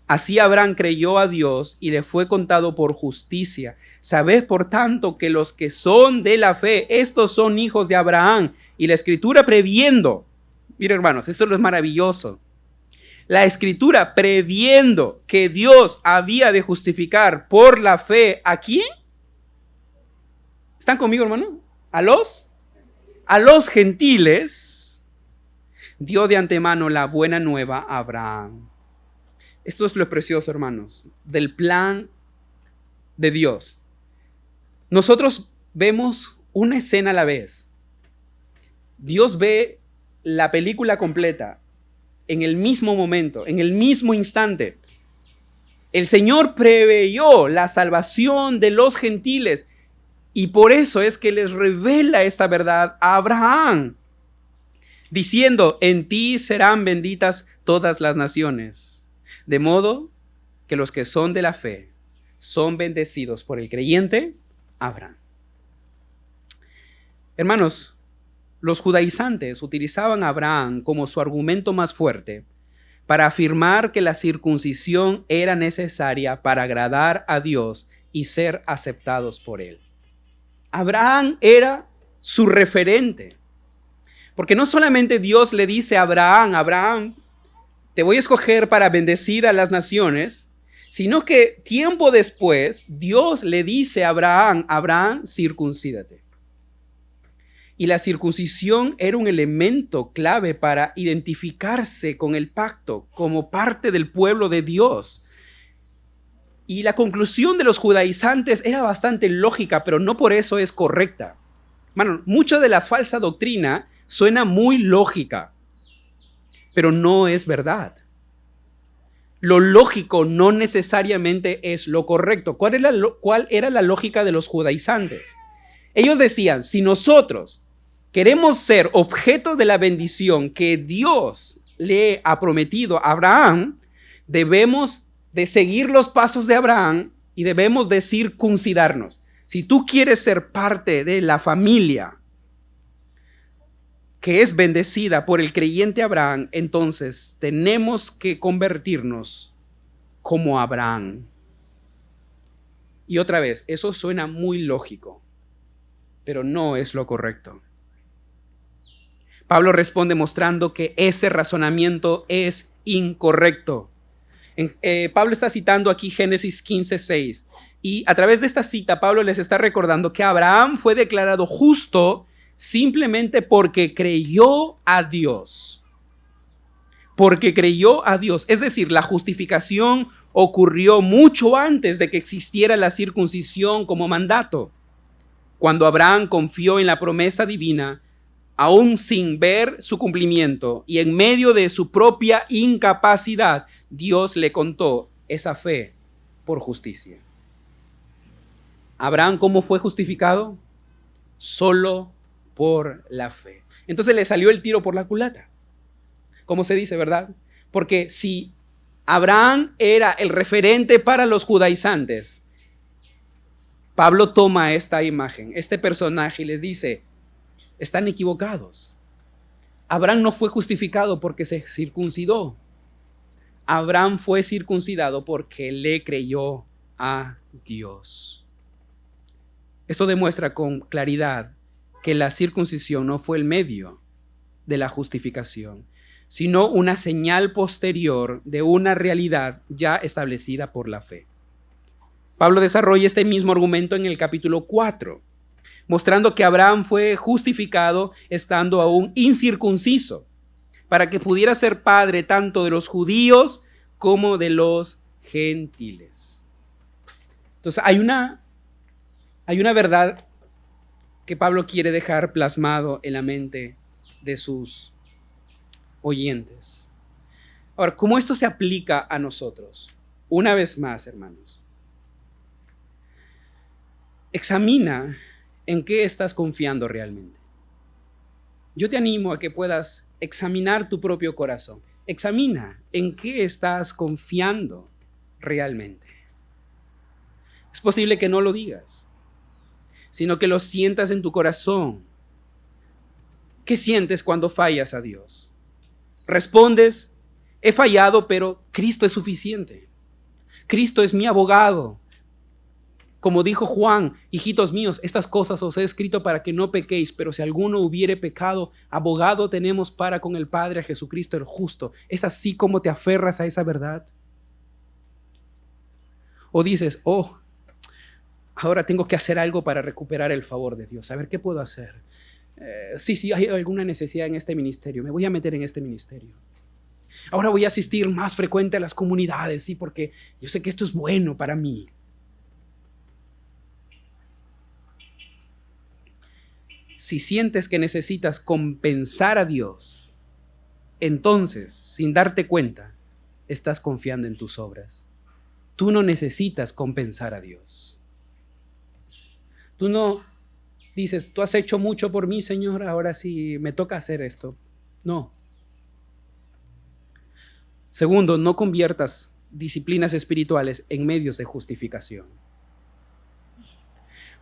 [SPEAKER 1] Así Abraham creyó a Dios y le fue contado por justicia. Sabed, por tanto, que los que son de la fe, estos son hijos de Abraham. Y la Escritura previendo, miren hermanos, esto es maravilloso. La Escritura previendo que Dios había de justificar por la fe, ¿a quién? ¿Están conmigo, hermano? A los gentiles, dio de antemano la buena nueva a Abraham. Esto es lo precioso, hermanos, del plan de Dios. Nosotros vemos una escena a la vez. Dios ve la película completa en el mismo momento, en el mismo instante. El Señor preveyó la salvación de los gentiles y por eso es que les revela esta verdad a Abraham, diciendo, en ti serán benditas todas las naciones. De modo que los que son de la fe son bendecidos por el creyente Abraham. Hermanos, los judaizantes utilizaban a Abraham como su argumento más fuerte para afirmar que la circuncisión era necesaria para agradar a Dios y ser aceptados por él. Abraham era su referente, porque no solamente Dios le dice a Abraham, te voy a escoger para bendecir a las naciones, sino que tiempo después Dios le dice a Abraham, circuncídate. Y la circuncisión era un elemento clave para identificarse con el pacto como parte del pueblo de Dios. Y la conclusión de los judaizantes era bastante lógica, pero no por eso es correcta. Bueno, mucha de la falsa doctrina suena muy lógica, pero no es verdad. Lo lógico no necesariamente es lo correcto. ¿Cuál era la lógica de los judaizantes? Ellos decían, si nosotros queremos ser objeto de la bendición que Dios le ha prometido a Abraham, debemos de seguir los pasos de Abraham y debemos de circuncidarnos. Si tú quieres ser parte de la familia que es bendecida por el creyente Abraham, entonces tenemos que convertirnos como Abraham. Y otra vez, eso suena muy lógico, pero no es lo correcto. Pablo responde mostrando que ese razonamiento es incorrecto. Pablo está citando aquí Génesis 15:6 y a través de esta cita Pablo les está recordando que Abraham fue declarado justo simplemente porque creyó a Dios. Porque creyó a Dios. Es decir, la justificación ocurrió mucho antes de que existiera la circuncisión como mandato. Cuando Abraham confió en la promesa divina, aún sin ver su cumplimiento y en medio de su propia incapacidad, Dios le contó esa fe por justicia. Abraham, ¿cómo fue justificado? Solo por la fe. Entonces le salió el tiro por la culata, como se dice, ¿verdad? Porque si Abraham era el referente para los judaizantes, Pablo toma esta imagen, este personaje y les dice, están equivocados. Abraham no fue justificado porque se circuncidó. Abraham fue circuncidado porque le creyó a Dios. Esto demuestra con claridad que la circuncisión no fue el medio de la justificación, sino una señal posterior de una realidad ya establecida por la fe. Pablo desarrolla este mismo argumento en el capítulo 4, mostrando que Abraham fue justificado estando aún incircunciso, para que pudiera ser padre tanto de los judíos como de los gentiles. Entonces hay una verdad que Pablo quiere dejar plasmado en la mente de sus oyentes. Ahora, ¿cómo esto se aplica a nosotros? Una vez más, hermanos, examina en qué estás confiando realmente. Yo te animo a que puedas examinar tu propio corazón. Examina en qué estás confiando realmente. Es posible que no lo digas, sino que lo sientas en tu corazón. ¿Qué sientes cuando fallas a Dios? Respondes, he fallado, pero Cristo es suficiente. Cristo es mi abogado. Como dijo Juan, hijitos míos, estas cosas os he escrito para que no pequéis, pero si alguno hubiere pecado, abogado tenemos para con el Padre, a Jesucristo el justo. ¿Es así como te aferras a esa verdad? O dices, ahora tengo que hacer algo para recuperar el favor de Dios. A ver, ¿qué puedo hacer? Sí, hay alguna necesidad en este ministerio. Me voy a meter en este ministerio. Ahora voy a asistir más frecuente a las comunidades, sí, porque yo sé que esto es bueno para mí. Si sientes que necesitas compensar a Dios, entonces, sin darte cuenta, estás confiando en tus obras. Tú no necesitas compensar a Dios. Tú no dices, tú has hecho mucho por mí, Señor, ahora sí me toca hacer esto. No. Segundo, no conviertas disciplinas espirituales en medios de justificación.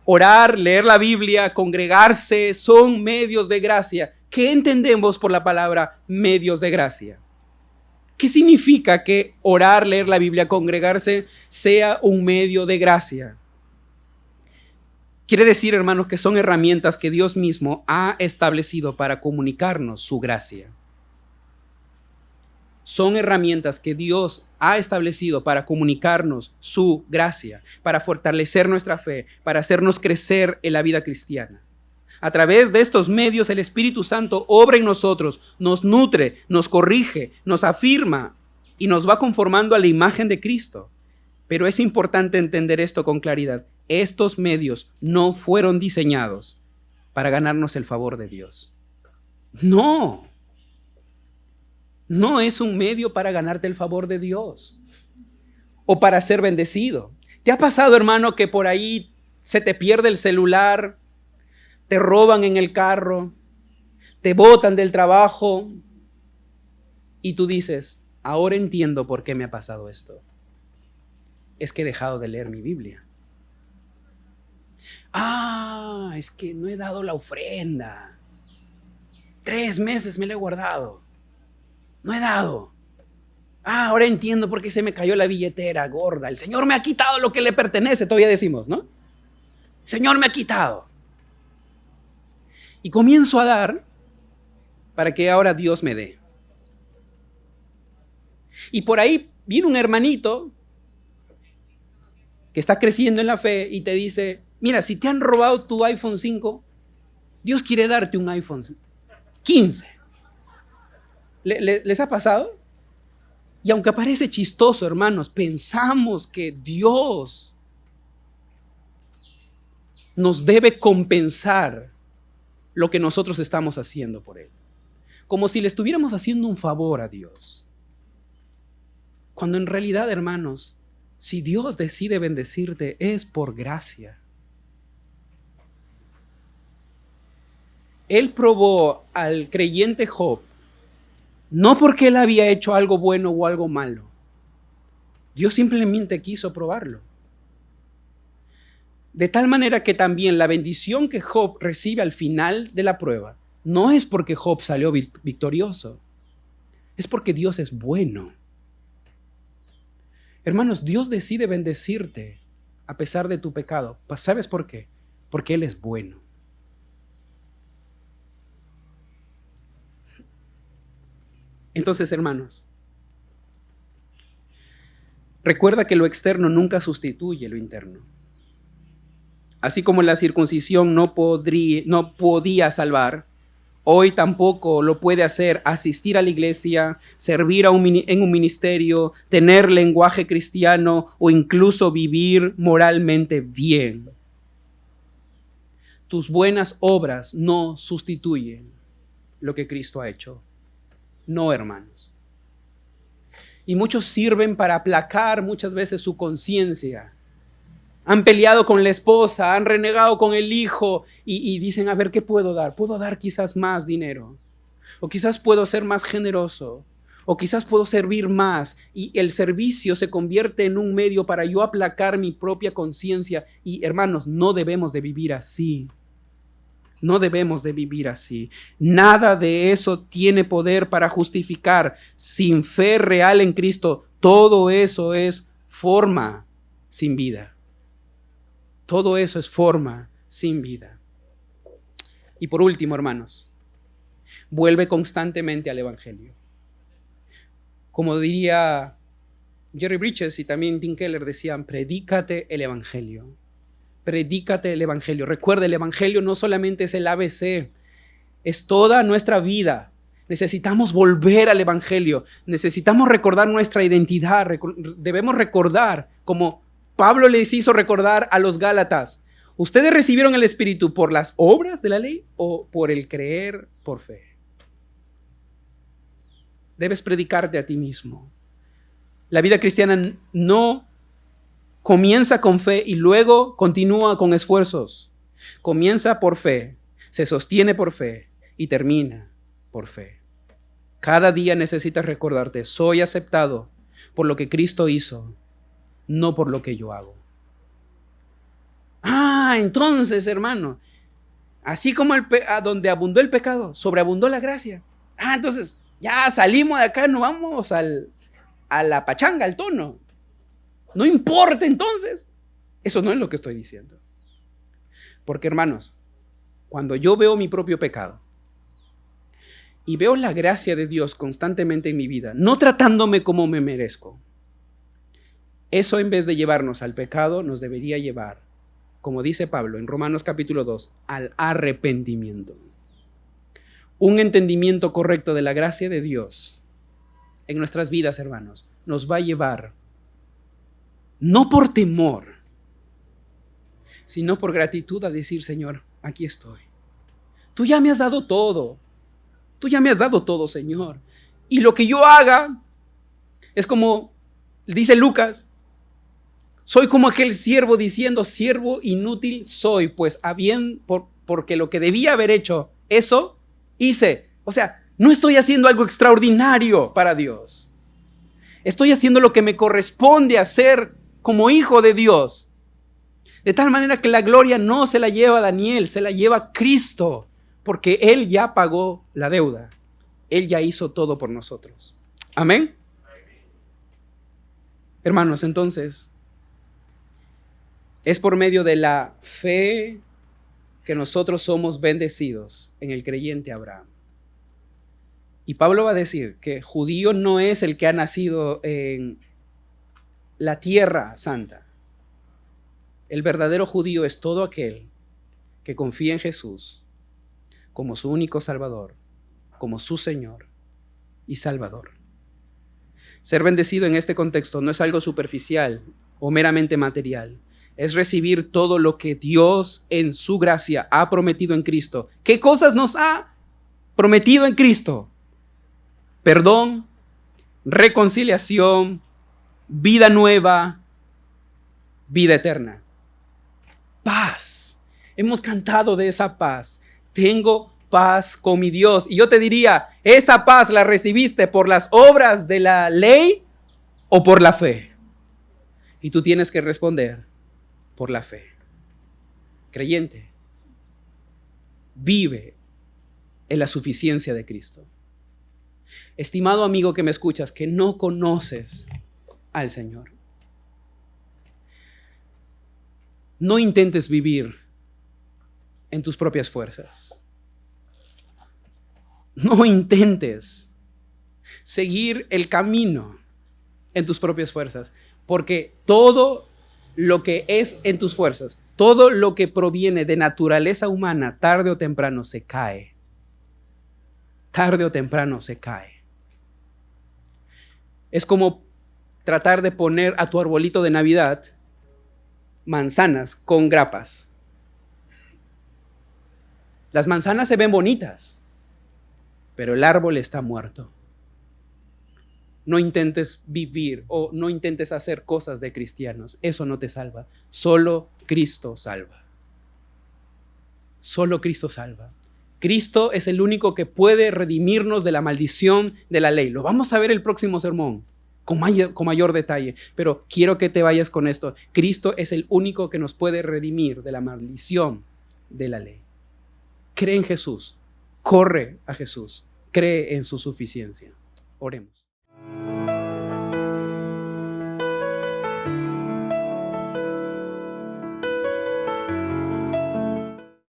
[SPEAKER 1] Orar, leer la Biblia, congregarse son medios de gracia. ¿Qué entendemos por la palabra medios de gracia? ¿Qué significa que orar, leer la Biblia, congregarse sea un medio de gracia? Quiere decir, hermanos, que son herramientas que Dios mismo ha establecido para comunicarnos su gracia. Son herramientas que Dios ha establecido para comunicarnos su gracia, para fortalecer nuestra fe, para hacernos crecer en la vida cristiana. A través de estos medios, el Espíritu Santo obra en nosotros, nos nutre, nos corrige, nos afirma y nos va conformando a la imagen de Cristo. Pero es importante entender esto con claridad. Estos medios no fueron diseñados para ganarnos el favor de Dios. No es un medio para ganarte el favor de Dios o para ser bendecido. ¿Te ha pasado, hermano, que por ahí se te pierde el celular, te roban en el carro, te botan del trabajo y tú dices, ahora entiendo por qué me ha pasado esto? Es que he dejado de leer mi Biblia. Es que no he dado la ofrenda. 3 meses me la he guardado. No he dado. Ahora entiendo por qué se me cayó la billetera gorda. El Señor me ha quitado lo que le pertenece, todavía decimos, ¿no? El Señor me ha quitado. Y comienzo a dar para que ahora Dios me dé. Y por ahí viene un hermanito que está creciendo en la fe y te dice, mira, si te han robado tu iPhone 5, Dios quiere darte un iPhone 15. ¿Les ha pasado? Y aunque parece chistoso, hermanos, pensamos que Dios nos debe compensar lo que nosotros estamos haciendo por Él. Como si le estuviéramos haciendo un favor a Dios. Cuando en realidad, hermanos, si Dios decide bendecirte, es por gracia. Él probó al creyente Job, no porque él había hecho algo bueno o algo malo. Dios simplemente quiso probarlo. De tal manera que también la bendición que Job recibe al final de la prueba no es porque Job salió victorioso, es porque Dios es bueno. Hermanos, Dios decide bendecirte a pesar de tu pecado. ¿Sabes por qué? Porque Él es bueno. Entonces, hermanos, recuerda que lo externo nunca sustituye lo interno. Así como la circuncisión no podía salvar, hoy tampoco lo puede hacer asistir a la iglesia, servir en un ministerio, tener lenguaje cristiano o incluso vivir moralmente bien. Tus buenas obras no sustituyen lo que Cristo ha hecho. No, hermanos. Y muchos sirven para aplacar muchas veces su conciencia. Han peleado con la esposa, han renegado con el hijo y dicen, a ver, ¿qué puedo dar? Puedo dar quizás más dinero, o quizás puedo ser más generoso, o quizás puedo servir más, y el servicio se convierte en un medio para yo aplacar mi propia conciencia. Y hermanos, no debemos de vivir así. No debemos de vivir así. Nada de eso tiene poder para justificar. Sin fe real en Cristo, todo eso es forma sin vida. Todo eso es forma sin vida. Y por último, hermanos, vuelve constantemente al Evangelio. Como diría Jerry Bridges y también Tim Keller, decían, predícate el Evangelio. Predícate el Evangelio. Recuerda, el Evangelio no solamente es el ABC, es toda nuestra vida. Necesitamos volver al Evangelio. Necesitamos recordar nuestra identidad. Debemos recordar, como Pablo les hizo recordar a los Gálatas, ¿ustedes recibieron el Espíritu por las obras de la ley o por el creer por fe? Debes predicarte a ti mismo. La vida cristiana no comienza con fe y luego continúa con esfuerzos. Comienza por fe, se sostiene por fe y termina por fe. Cada día necesitas recordarte, soy aceptado por lo que Cristo hizo, no por lo que yo hago. Entonces, hermano, así como donde abundó el pecado, sobreabundó la gracia. Entonces, ya salimos de acá, no vamos a la pachanga, al tono. No importa entonces. Eso no es lo que estoy diciendo. Porque, hermanos, cuando yo veo mi propio pecado y veo la gracia de Dios constantemente en mi vida, no tratándome como me merezco, eso en vez de llevarnos al pecado, nos debería llevar, como dice Pablo en Romanos capítulo 2, al arrepentimiento. Un entendimiento correcto de la gracia de Dios en nuestras vidas, hermanos, nos va a llevar, no por temor, sino por gratitud, a decir, Señor, aquí estoy. Tú ya me has dado todo. Tú ya me has dado todo, Señor. Y lo que yo haga es como dice Lucas, soy como aquel siervo diciendo, siervo inútil soy, pues porque lo que debía haber hecho, eso hice. O sea, no estoy haciendo algo extraordinario para Dios. Estoy haciendo lo que me corresponde hacer como hijo de Dios. De tal manera que la gloria no se la lleva Daniel, se la lleva Cristo, porque Él ya pagó la deuda. Él ya hizo todo por nosotros. Amén. Hermanos, entonces, es por medio de la fe que nosotros somos bendecidos en el creyente Abraham. Y Pablo va a decir que judío no es el que ha nacido en la tierra santa. El verdadero judío es todo aquel que confía en Jesús como su único Salvador, como su Señor y Salvador. Ser bendecido en este contexto no es algo superficial o meramente material. Es recibir todo lo que Dios en su gracia ha prometido en Cristo. ¿Qué cosas nos ha prometido en Cristo? Perdón, reconciliación, vida nueva, vida eterna. Paz. Hemos cantado de esa paz. Tengo paz con mi Dios. Y yo te diría, ¿esa paz la recibiste por las obras de la ley o por la fe? Y tú tienes que responder, por la fe. Creyente, vive en la suficiencia de Cristo. Estimado amigo que me escuchas, que no conoces al Señor, no intentes vivir en tus propias fuerzas. No intentes seguir el camino en tus propias fuerzas, porque todo lo que es en tus fuerzas, todo lo que proviene de naturaleza humana, tarde o temprano se cae. Tarde o temprano se cae. Es como tratar de poner a tu arbolito de Navidad manzanas con grapas. Las manzanas se ven bonitas, pero el árbol está muerto. No intentes vivir o no intentes hacer cosas de cristianos. Eso no te salva. Solo Cristo salva. Solo Cristo salva. Cristo es el único que puede redimirnos de la maldición de la ley. Lo vamos a ver el próximo sermón con mayor detalle, pero quiero que te vayas con esto. Cristo es el único que nos puede redimir de la maldición de la ley. Cree en Jesús, corre a Jesús, cree en su suficiencia. Oremos.